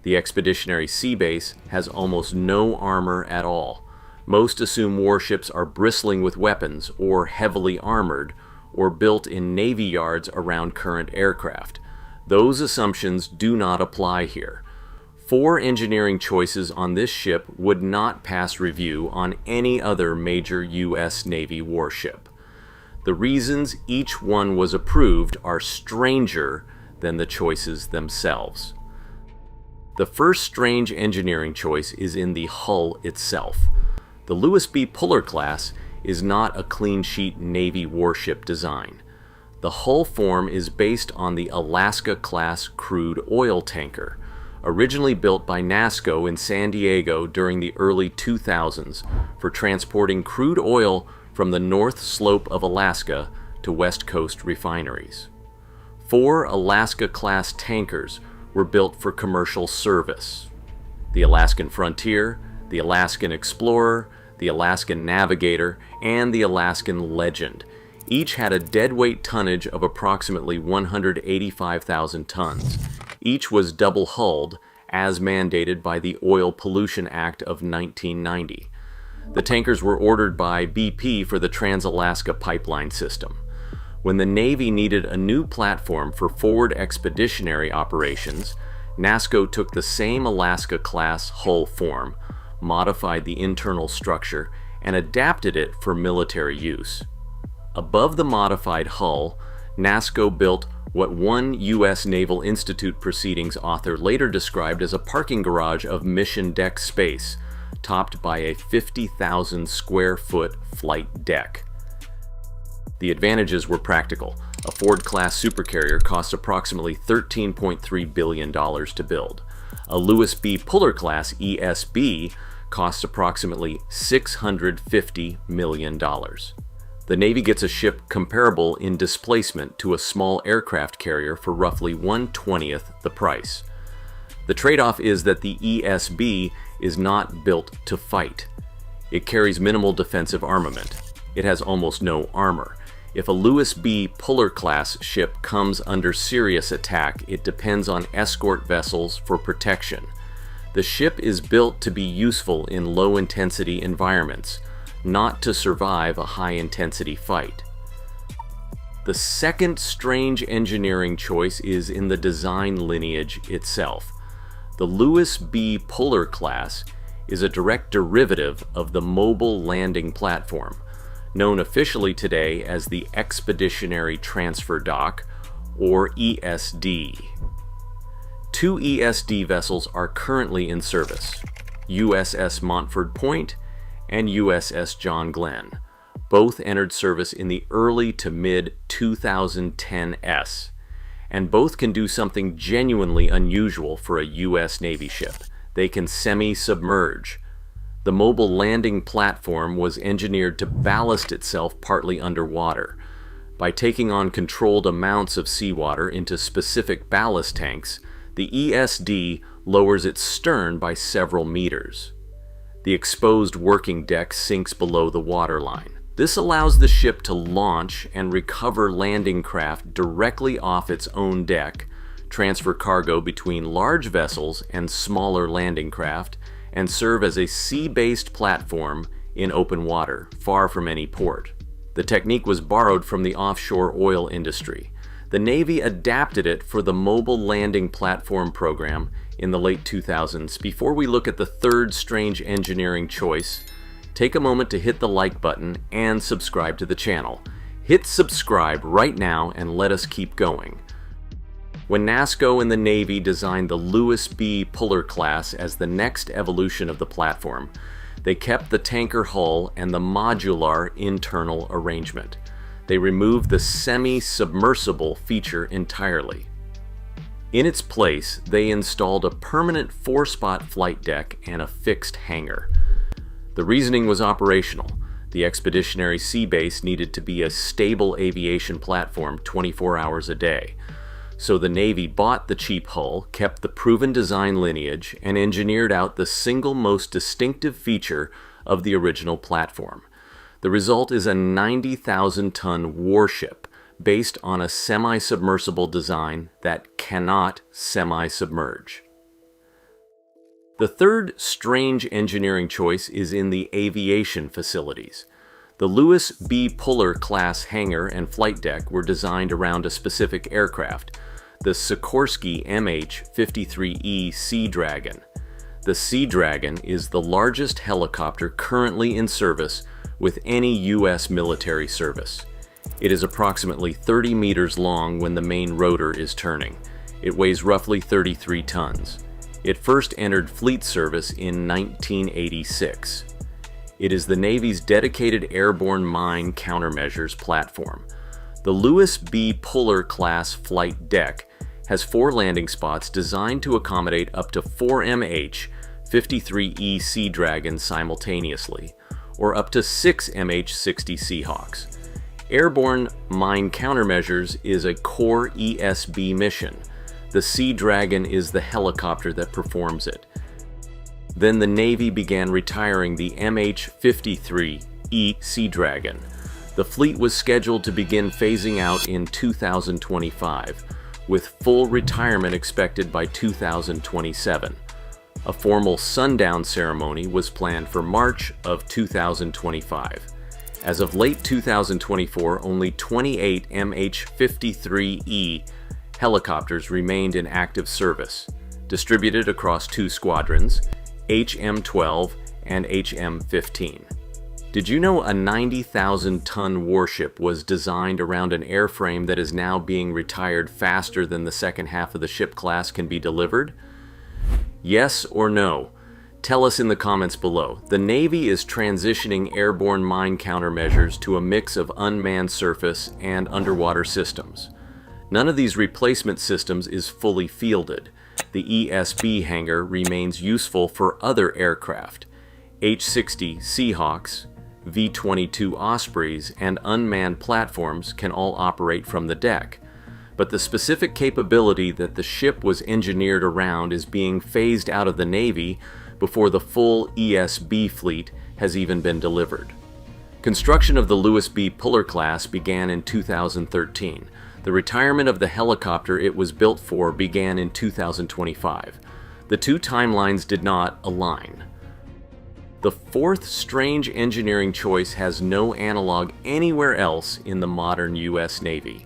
The Expeditionary Sea Base has almost no armor at all. Most assume warships are bristling with weapons or heavily armored or built in Navy yards around current aircraft. Those assumptions do not apply here. 4 engineering choices on this ship would not pass review on any other major U.S. Navy warship. The reasons each one was approved are stranger than the choices themselves. The first strange engineering choice is in the hull itself. The Lewis B. 𝗙𝗃𝗃𝗃 class is not a clean sheet Navy warship design. The hull form is based on the Alaska-class crude oil tanker, originally built by NASSCO in San Diego during the early 2000s for transporting crude oil from the North Slope of Alaska to West Coast refineries. 4 Alaska-class tankers were built for commercial service: the Alaskan Frontier, the Alaskan Explorer, the Alaskan Navigator, and the Alaskan Legend. Each had a deadweight tonnage of approximately 185,000 tons. Each was double-hulled, as mandated by the Oil Pollution Act of 1990. The tankers were ordered by BP for the Trans-Alaska Pipeline System. When the Navy needed a new platform for forward expeditionary operations, NASSCO took the same Alaska-class hull form, modified the internal structure, and adapted it for military use. Above the modified hull, NASSCO built what one U.S. Naval Institute Proceedings author later described as a parking garage of mission deck space, topped by a 50,000 square foot flight deck. The advantages were practical. A Ford-class supercarrier costs approximately $13.3 billion to build. A Lewis B Puller-class ESB costs approximately $650 million. The Navy gets a ship comparable in displacement to a small aircraft carrier for roughly 1/20th the price. The trade-off is that the ESB is not built to fight. It carries minimal defensive armament. It has almost no armor. If a Lewis B Puller-class ship comes under serious attack, it depends on escort vessels for protection. The ship is built to be useful in low-intensity environments, not to survive a high-intensity fight. The second strange engineering choice is in the design lineage itself. The Lewis B Puller class is a direct derivative of the Mobile Landing Platform, known officially today as the Expeditionary Transfer Dock, or ESD. Two ESD vessels are currently in service, USS Montford Point and USS John Glenn. Both entered service in the early to mid-2010s, and both can do something genuinely unusual for a U.S. Navy ship. They can semi-submerge. The Mobile Landing Platform was engineered to ballast itself partly underwater. By taking on controlled amounts of seawater into specific ballast tanks, the ESD lowers its stern by several meters. The exposed working deck sinks below the waterline. This allows the ship to launch and recover landing craft directly off its own deck, transfer cargo between large vessels and smaller landing craft, and serve as a sea-based platform in open water, far from any port. The technique was borrowed from the offshore oil industry. The Navy adapted it for the Mobile Landing Platform program in the late 2000s. Before we look at the third strange engineering choice, take a moment to hit the like button and subscribe to the channel. Hit subscribe right now and let us keep going. When NASSCO and the Navy designed the Lewis B Puller class as the next evolution of the platform, they kept the tanker hull and the modular internal arrangement. They removed the semi-submersible feature entirely. In its place, they installed a permanent 4-spot flight deck and a fixed hangar. The reasoning was operational. The Expeditionary Sea Base needed to be a stable aviation platform 24 hours a day. So the Navy bought the cheap hull, kept the proven design lineage, and engineered out the single most distinctive feature of the original platform. The result is a 90,000-ton warship based on a semi-submersible design that cannot semi-submerge. The third strange engineering choice is in the aviation facilities. The Lewis B Puller class hangar and flight deck were designed around a specific aircraft, the Sikorsky MH-53E Sea Dragon. The Sea Dragon is the largest helicopter currently in service with any U.S. military service. It is approximately 30 meters long when the main rotor is turning. It weighs roughly 33 tons. It first entered fleet service in 1986. It is the Navy's dedicated airborne mine countermeasures platform. The Lewis B Puller class flight deck has 4 landing spots designed to accommodate up to 4 MH-53E Sea Dragons simultaneously, or up to 6 MH-60 Seahawks. Airborne mine countermeasures is a core ESB mission. The Sea Dragon is the helicopter that performs it. Then the Navy began retiring the MH-53E Sea Dragon. The fleet was scheduled to begin phasing out in 2025, with full retirement expected by 2027. A formal sundown ceremony was planned for March of 2025. As of late 2024, only 28 MH-53E helicopters remained in active service, distributed across 2 squadrons, HM-12 and HM-15. Did you know a 90,000-ton warship was designed around an airframe that is now being retired faster than the second half of the ship class can be delivered? Yes or no? Tell us in the comments below. The Navy is transitioning airborne mine countermeasures to a mix of unmanned surface and underwater systems. None of these replacement systems is fully fielded. The ESB hangar remains useful for other aircraft. H-60 Seahawks, V-22 Ospreys, and unmanned platforms can all operate from the deck. But the specific capability that the ship was engineered around is being phased out of the Navy before the full ESB fleet has even been delivered. Construction of the Lewis B Puller class began in 2013. The retirement of the helicopter it was built for began in 2025. The two timelines did not align. The fourth strange engineering choice has no analog anywhere else in the modern U.S. Navy.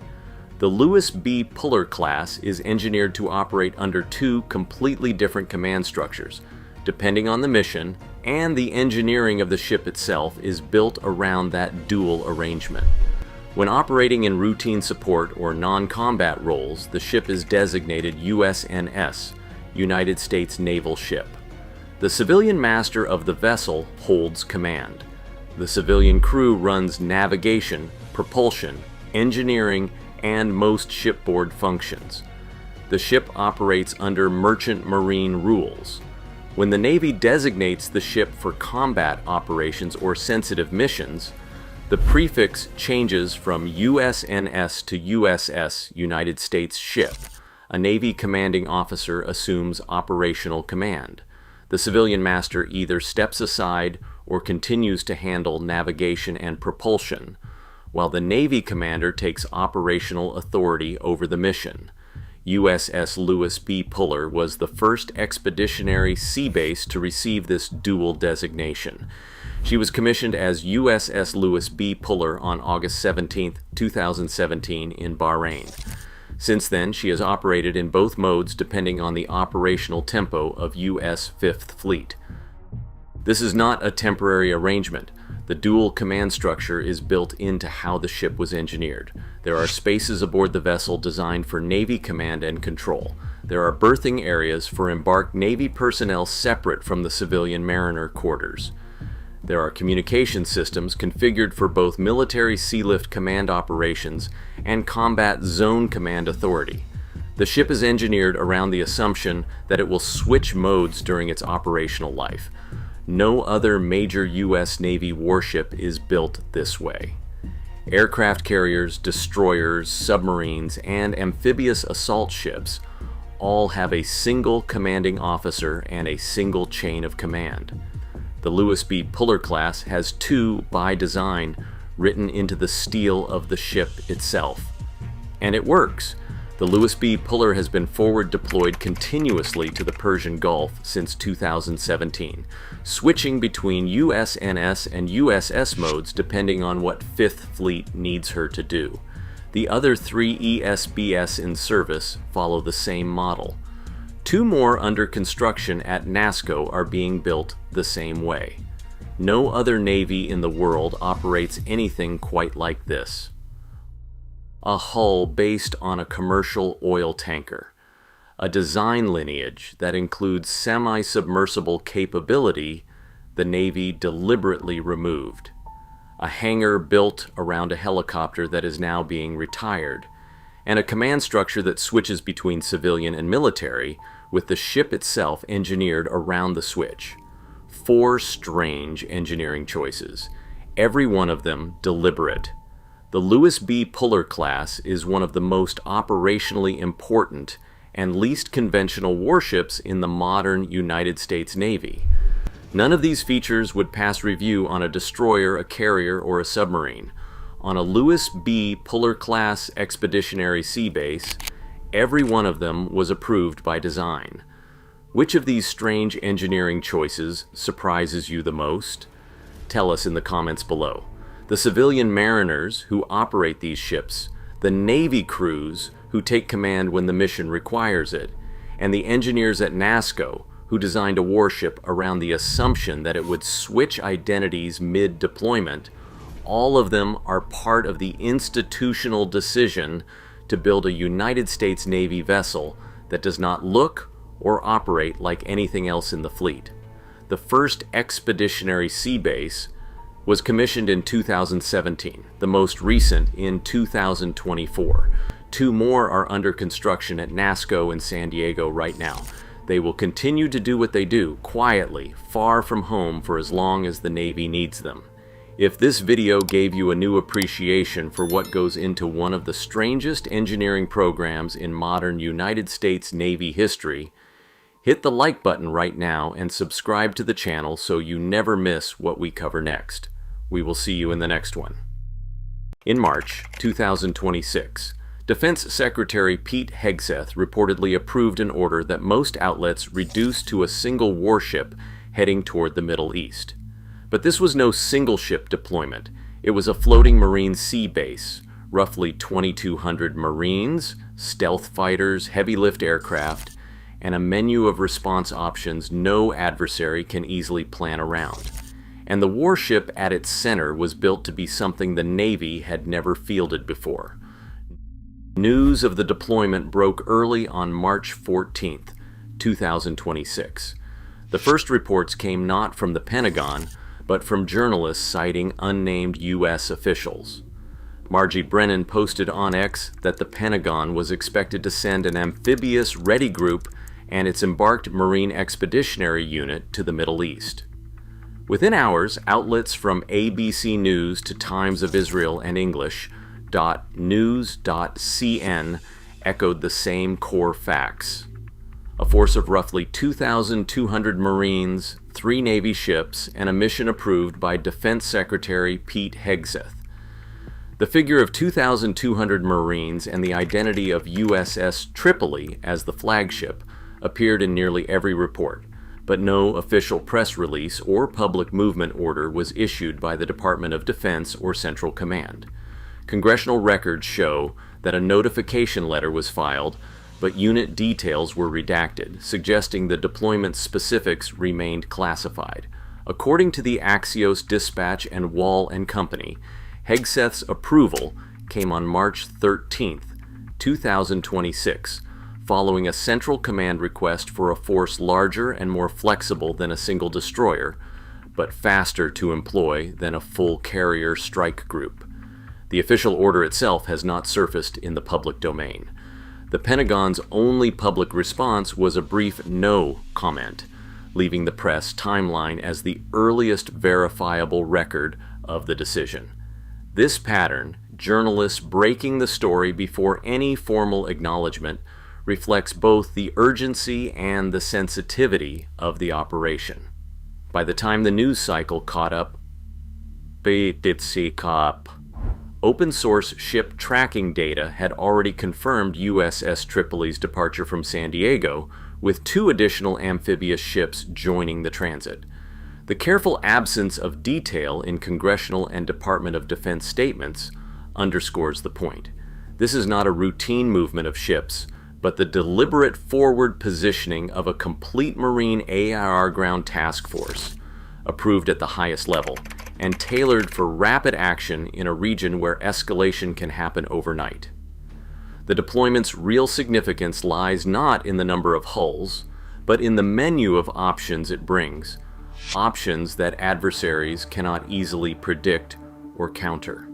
The Lewis B Puller class is engineered to operate under two completely different command structures. Depending on the mission, and the engineering of the ship itself is built around that dual arrangement. When operating in routine support or non-combat roles, the ship is designated USNS, United States Naval Ship. The civilian master of the vessel holds command. The civilian crew runs navigation, propulsion, engineering, and most shipboard functions. The ship operates under merchant marine rules. When the Navy designates the ship for combat operations or sensitive missions, the prefix changes from USNS to USS United States Ship. A Navy commanding officer assumes operational command. The civilian master either steps aside or continues to handle navigation and propulsion, while the Navy commander takes operational authority over the mission. USS Lewis B Puller was the first expeditionary sea base to receive this dual designation. She was commissioned as USS Lewis B Puller on August 17, 2017 in Bahrain. Since then, she has operated in both modes depending on the operational tempo of U.S. 5th Fleet. This is not a temporary arrangement. The dual command structure is built into how the ship was engineered. There are spaces aboard the vessel designed for Navy command and control. There are berthing areas for embarked Navy personnel separate from the civilian mariner quarters. There are communication systems configured for both military sealift command operations and combat zone command authority. The ship is engineered around the assumption that it will switch modes during its operational life. No other major U.S. Navy warship is built this way. Aircraft carriers, destroyers, submarines, and amphibious assault ships all have a single commanding officer and a single chain of command. The Lewis B Puller class has two by design written into the steel of the ship itself. And it works. The Lewis B Puller has been forward deployed continuously to the Persian Gulf since 2017, switching between USNS and USS modes depending on what 5th Fleet needs her to do. The other 3 ESBs in service follow the same model. 2 more under construction at NASSCO are being built the same way. No other Navy in the world operates anything quite like this. A hull based on a commercial oil tanker. A design lineage that includes semi-submersible capability the Navy deliberately removed. A hangar built around a helicopter that is now being retired. And a command structure that switches between civilian and military, with the ship itself engineered around the switch. 4 strange engineering choices, every one of them deliberate. The Lewis B Puller class is one of the most operationally important and least conventional warships in the modern United States Navy. None of these features would pass review on a destroyer, a carrier, or a submarine. On a Lewis B Puller class Expeditionary Sea Base, every one of them was approved by design. Which of these strange engineering choices surprises you the most? Tell us in the comments below. The civilian mariners who operate these ships, the Navy crews who take command when the mission requires it, and the engineers at NASSCO who designed a warship around the assumption that it would switch identities mid-deployment, all of them are part of the institutional decision to build a United States Navy vessel that does not look or operate like anything else in the fleet. the first Expeditionary Sea Base, was commissioned in 2017, the most recent in 2024. 2 more are under construction at NASSCO in San Diego right now. They will continue to do what they do, quietly, far from home, for as long as the Navy needs them. If this video gave you a new appreciation for what goes into one of the strangest engineering programs in modern United States Navy history, hit the like button right now and subscribe to the channel so you never miss what we cover next. We will see you in the next one. In March 2026, Defense Secretary 𝗙𝗃𝗃𝗃𝗃 reportedly approved an order that most outlets reduced to a single warship heading toward the Middle East. But this was no single ship deployment. It was a floating Marine sea base, roughly 2,200 Marines, stealth fighters, heavy lift aircraft, and a menu of response options no adversary can easily plan around. And the warship at its center was built to be something the Navy had never fielded before. News of the deployment broke early on March 14th, 2026. The first reports came not from the Pentagon, but from journalists citing unnamed U.S. officials. Margie Brennan posted on X that the Pentagon was expected to send an amphibious ready group and its embarked Marine Expeditionary Unit to the Middle East. Within hours, outlets from ABC News to Times of Israel and English.news.cn echoed the same core facts. A force of roughly 2,200 Marines, 3 Navy ships, and a mission approved by Defense Secretary 𝗙𝗃𝗃𝗃𝗃. The figure of 2,200 Marines and the identity of USS 𝗚𝗃𝗃𝗃𝗃 as the flagship appeared in nearly every report, but no official press release or public movement order was issued by the Department of Defense or Central Command. Congressional records show that a notification letter was filed, but unit details were redacted, suggesting the deployment specifics remained classified. According to the Axios Dispatch and Wall and Company, 𝗃𝗃𝗃𝗃's approval came on March 13, 2026, following a Central Command request for a force larger and more flexible than a single destroyer, but faster to employ than a full carrier strike group. The official order itself has not surfaced in the public domain. The Pentagon's only public response was a brief no comment, leaving the press timeline as the earliest verifiable record of the decision. This pattern, journalists breaking the story before any formal acknowledgement, reflects both the urgency and the sensitivity of the operation. By the time the news cycle caught up, open-source ship tracking data had already confirmed USS 𝗚𝗃𝗃𝗃𝗃's departure from San Diego, with 2 additional amphibious ships joining the transit. The careful absence of detail in Congressional and Department of Defense statements underscores the point. This is not a routine movement of ships, but the deliberate forward positioning of a complete Marine AIR ground task force, approved at the highest level, and tailored for rapid action in a region where escalation can happen overnight. The deployment's real significance lies not in the number of hulls, but in the menu of options it brings, options that adversaries cannot easily predict or counter.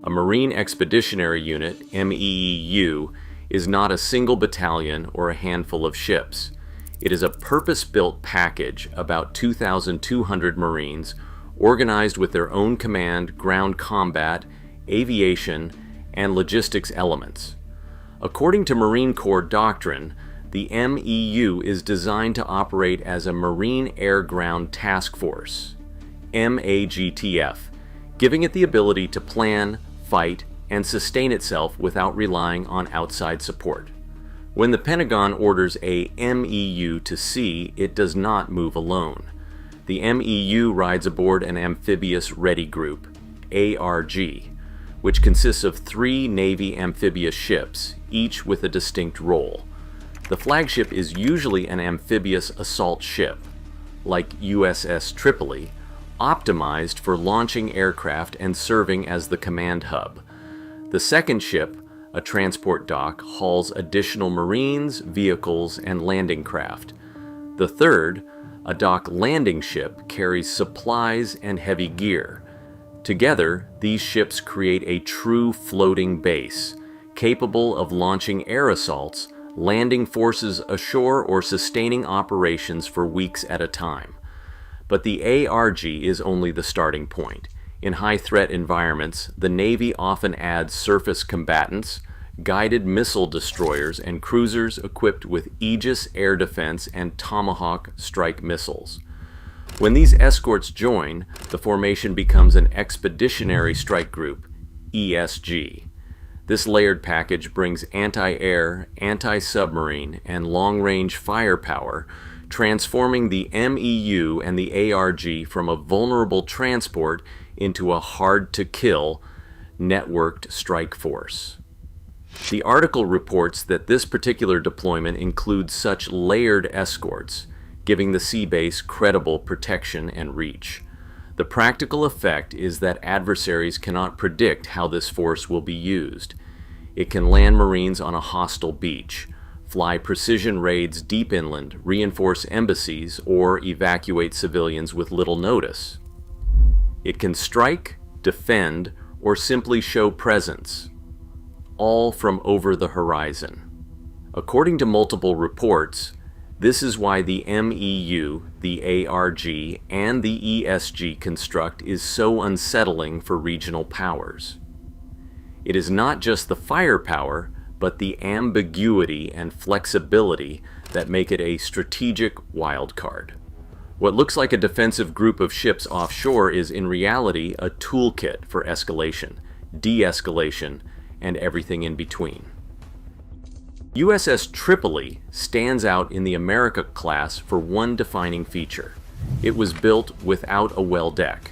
A Marine Expeditionary Unit, MEEU, is not a single battalion or a handful of ships. It is a purpose-built package, about 2,200 Marines, organized with their own command, ground combat, aviation, and logistics elements. According to Marine Corps doctrine, the MEU is designed to operate as a Marine Air Ground Task Force, MAGTF, giving it the ability to plan, fight, and sustain itself without relying on outside support. When the Pentagon orders a MEU to sea, it does not move alone. The MEU rides aboard an amphibious ready group, ARG, which consists of 3 Navy amphibious ships, each with a distinct role. The flagship is usually an amphibious assault ship, like USS 𝗚𝗃𝗃𝗃𝗃, optimized for launching aircraft and serving as the command hub. The second ship, a transport dock, hauls additional Marines, vehicles, and landing craft. The third, a dock landing ship, carries supplies and heavy gear. Together, these ships create a true floating base, capable of launching air assaults, landing forces ashore, or sustaining operations for weeks at a time. But the 𝗚𝗏𝗃 is only the starting point. In high-threat environments, the Navy often adds surface combatants, guided missile destroyers, and cruisers equipped with Aegis air defense and Tomahawk strike missiles. When these escorts join, the formation becomes an Expeditionary Strike Group, ESG. This layered package brings anti-air, anti-submarine, and long-range firepower, transforming the MEU and the 𝗚RG from a vulnerable transport into a hard-to-kill, networked strike force. The article reports that this particular deployment includes such layered escorts, giving the sea base credible protection and reach. The practical effect is that adversaries cannot predict how this force will be used. It can land Marines on a hostile beach, fly precision raids deep inland, reinforce embassies, or evacuate civilians with little notice. It can strike, defend, or simply show presence, all from over the horizon. According to multiple reports, this is why the MEU, the 𝗚RG, and the ESG construct is so unsettling for regional powers. It is not just the firepower, but the ambiguity and flexibility that make it a strategic wildcard. What looks like a defensive group of ships offshore is in reality a toolkit for escalation, de-escalation, and everything in between. USS 𝗙𝗵𝗃𝗃 stands out in the America class for one defining feature. It was built without a well deck.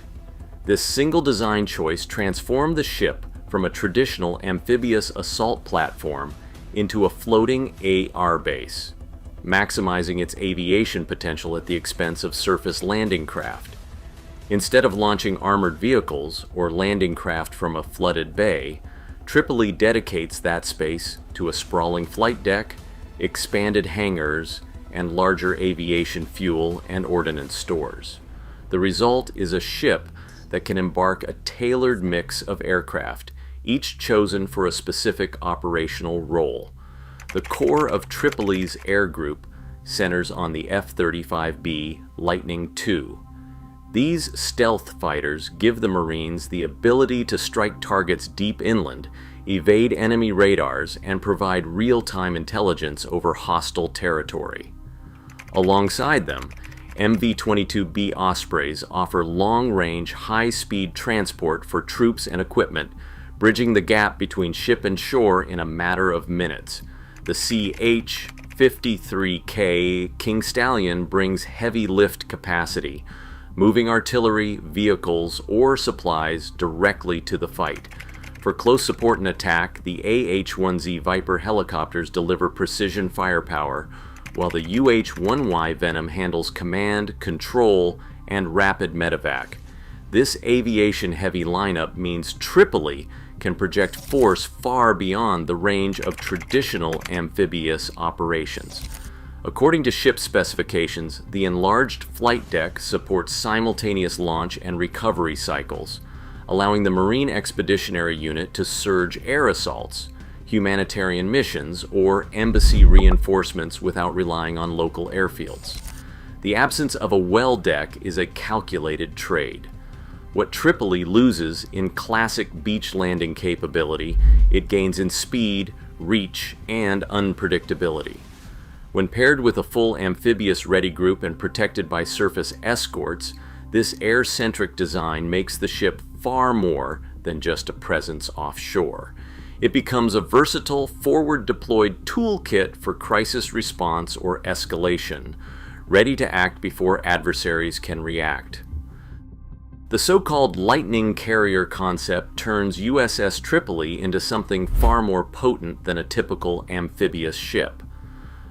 This single design choice transformed the ship from a traditional amphibious assault platform into a floating AR base, maximizing its aviation potential at the expense of surface landing craft. Instead of launching armored vehicles or landing craft from a flooded bay, 𝗙𝗵𝗃 dedicates that space to a sprawling flight deck, expanded hangars, and larger aviation fuel and ordnance stores. The result is a ship that can embark a tailored mix of aircraft, each chosen for a specific operational role. The core of 𝗙𝗵𝗃𝗃's air group centers on the F-35B Lightning II. These stealth fighters give the Marines the ability to strike targets deep inland, evade enemy radars, and provide real-time intelligence over hostile territory. Alongside them, MV-22B Ospreys offer long-range, high-speed transport for troops and equipment, bridging the gap between ship and shore in a matter of minutes. The 𝗚𝗃-53K King Stallion brings heavy lift capacity, moving artillery, vehicles, or supplies directly to the fight. For close support and attack, the AH-1Z Viper helicopters deliver precision firepower, while the UH-1Y Venom handles command, control, and rapid medevac. This aviation-heavy lineup means 𝗙𝗵𝗃𝗃 can project force far beyond the range of traditional amphibious operations. According to ship specifications, the enlarged flight deck supports simultaneous launch and recovery cycles, allowing the Marine Expeditionary Unit to surge air assaults, humanitarian missions, or embassy reinforcements without relying on local airfields. The absence of a well deck is a calculated trade. What 𝗙𝗵𝗃 loses in classic beach landing capability, it gains in speed, reach, and unpredictability. When paired with a full amphibious ready group and protected by surface escorts, this air-centric design makes the ship far more than just a presence offshore. It becomes a versatile, forward-deployed toolkit for crisis response or escalation, ready to act before adversaries can react. The so-called lightning carrier concept turns USS 𝗙𝗵𝗃𝗃 into something far more potent than a typical amphibious ship.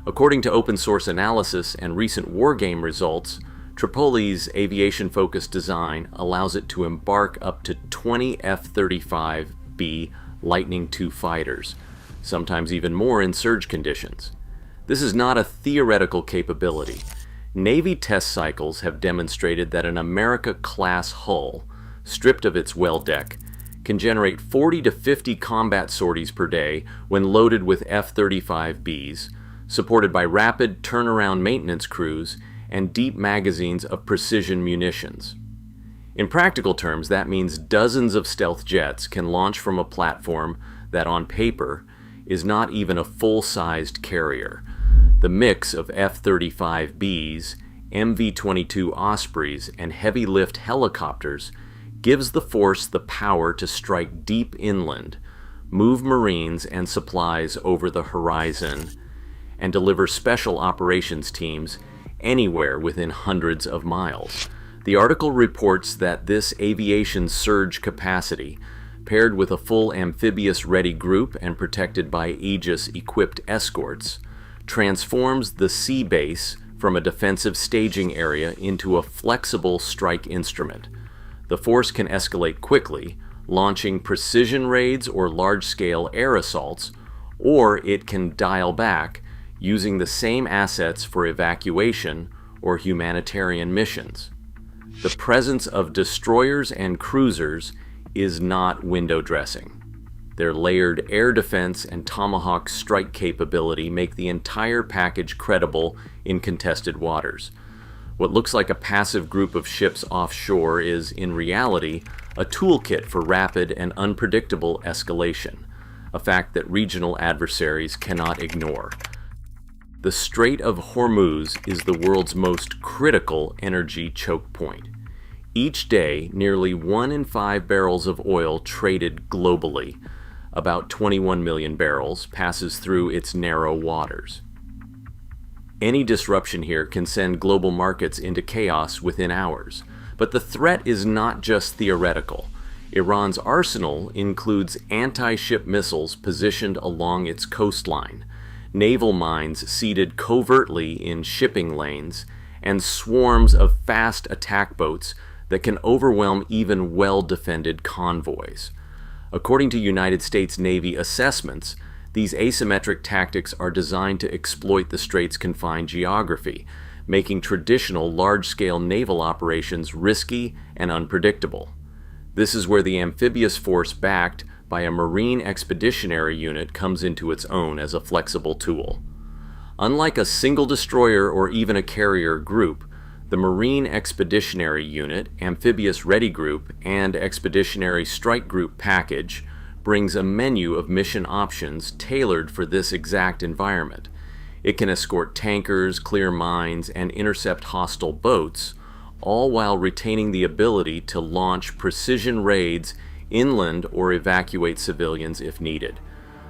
According to open-source analysis and recent wargame results, 𝗙𝗵𝗃's aviation-focused design allows it to embark up to 20 F-35B Lightning II fighters, sometimes even more in surge conditions. This is not a theoretical capability. Navy test cycles have demonstrated that an America-class hull, stripped of its well deck, can generate 40 to 50 combat sorties per day when loaded with F-35Bs, supported by rapid turnaround maintenance crews and deep magazines of precision munitions. In practical terms, that means dozens of stealth jets can launch from a platform that, on paper, is not even a full-sized carrier. The mix of F-35Bs, MV-22 Ospreys, and heavy-lift helicopters gives the force the power to strike deep inland, move Marines and supplies over the horizon, and deliver special operations teams anywhere within hundreds of miles. The article reports that this aviation surge capacity, paired with a full amphibious-ready group and protected by Aegis-equipped escorts, transforms the sea base from a defensive staging area into a flexible strike instrument. The force can escalate quickly, launching precision raids or large-scale air assaults, or it can dial back, using the same assets for evacuation or humanitarian missions. The presence of destroyers and cruisers is not window dressing. Their layered air defense and Tomahawk strike capability make the entire package credible in contested waters. What looks like a passive group of ships offshore is, in reality, a toolkit for rapid and unpredictable escalation, a fact that regional adversaries cannot ignore. The Strait of Hormuz is the world's most critical energy choke point. Each day, nearly 1 in 5 barrels of oil traded globally, about 21 million barrels, passes through its narrow waters. Any disruption here can send global markets into chaos within hours. But the threat is not just theoretical. Iran's arsenal includes anti-ship missiles positioned along its coastline, naval mines seated covertly in shipping lanes, and swarms of fast attack boats that can overwhelm even well-defended convoys. According to United States Navy assessments, these asymmetric tactics are designed to exploit the Strait's confined geography, making traditional large-scale naval operations risky and unpredictable. This is where the amphibious force backed by a Marine Expeditionary Unit comes into its own as a flexible tool. Unlike a single destroyer or even a carrier group, the Marine Expeditionary Unit, Amphibious Ready Group, and Expeditionary Strike Group package brings a menu of mission options tailored for this exact environment. It can escort tankers, clear mines, and intercept hostile boats, all while retaining the ability to launch precision raids inland or evacuate civilians if needed.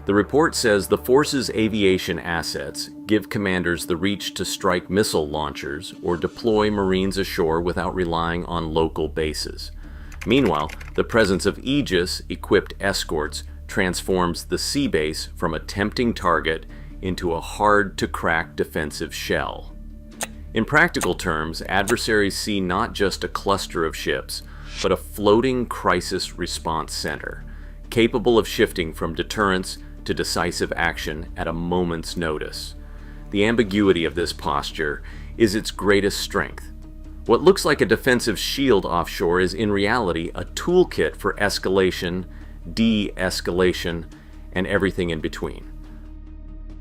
The report says the force's aviation assets give commanders the reach to strike missile launchers or deploy Marines ashore without relying on local bases. Meanwhile, the presence of Aegis-equipped escorts transforms the sea base from a tempting target into a hard-to-crack defensive shell. In practical terms, adversaries see not just a cluster of ships, but a floating crisis response center, capable of shifting from deterrence to decisive action at a moment's notice. The ambiguity of this posture is its greatest strength. What looks like a defensive shield offshore is in reality a toolkit for escalation, de-escalation, and everything in between.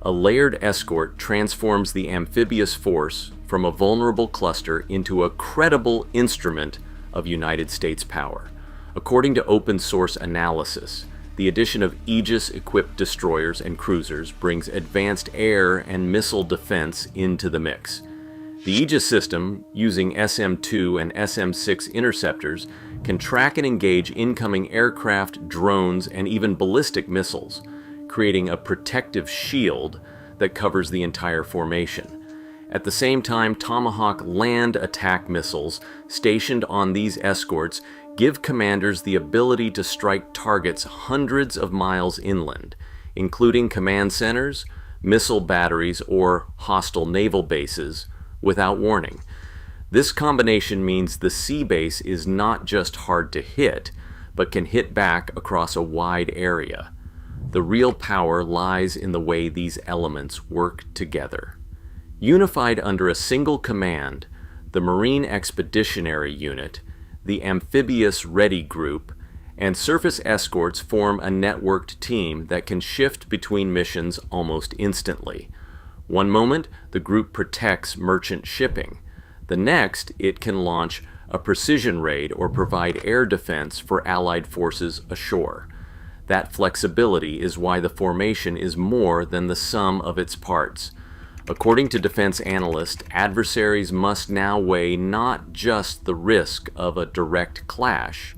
A layered escort transforms the amphibious force from a vulnerable cluster into a credible instrument of United States power. According to open source analysis, the addition of Aegis-equipped destroyers and cruisers brings advanced air and missile defense into the mix. The Aegis system, using SM-2 and SM-6 interceptors, can track and engage incoming aircraft, drones, and even ballistic missiles, creating a protective shield that covers the entire formation. At the same time, Tomahawk land attack missiles stationed on these escorts give commanders the ability to strike targets hundreds of miles inland, including command centers, missile batteries, or hostile naval bases, without warning. This combination means the sea base is not just hard to hit, but can hit back across a wide area. The real power lies in the way these elements work together. Unified under a single command, the Marine Expeditionary Unit, the Amphibious Ready Group, and surface escorts form a networked team that can shift between missions almost instantly. One moment, the group protects merchant shipping. The next, it can launch a precision raid or provide air defense for Allied forces ashore. That flexibility is why the formation is more than the sum of its parts. According to defense analysts, adversaries must now weigh not just the risk of a direct clash,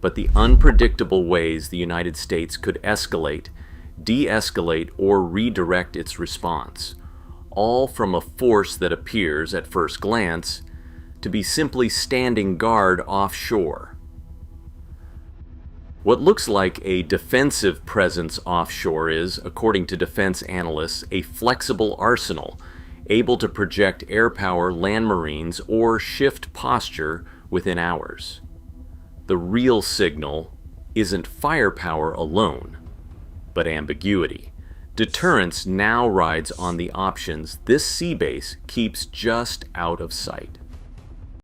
but the unpredictable ways the United States could escalate, de-escalate, or redirect its response, all from a force that appears, at first glance, to be simply standing guard offshore. What looks like a defensive presence offshore is, according to defense analysts, a flexible arsenal, able to project air power land marines or shift posture within hours. The real signal isn't firepower alone, but ambiguity. Deterrence now rides on the options this sea base keeps just out of sight.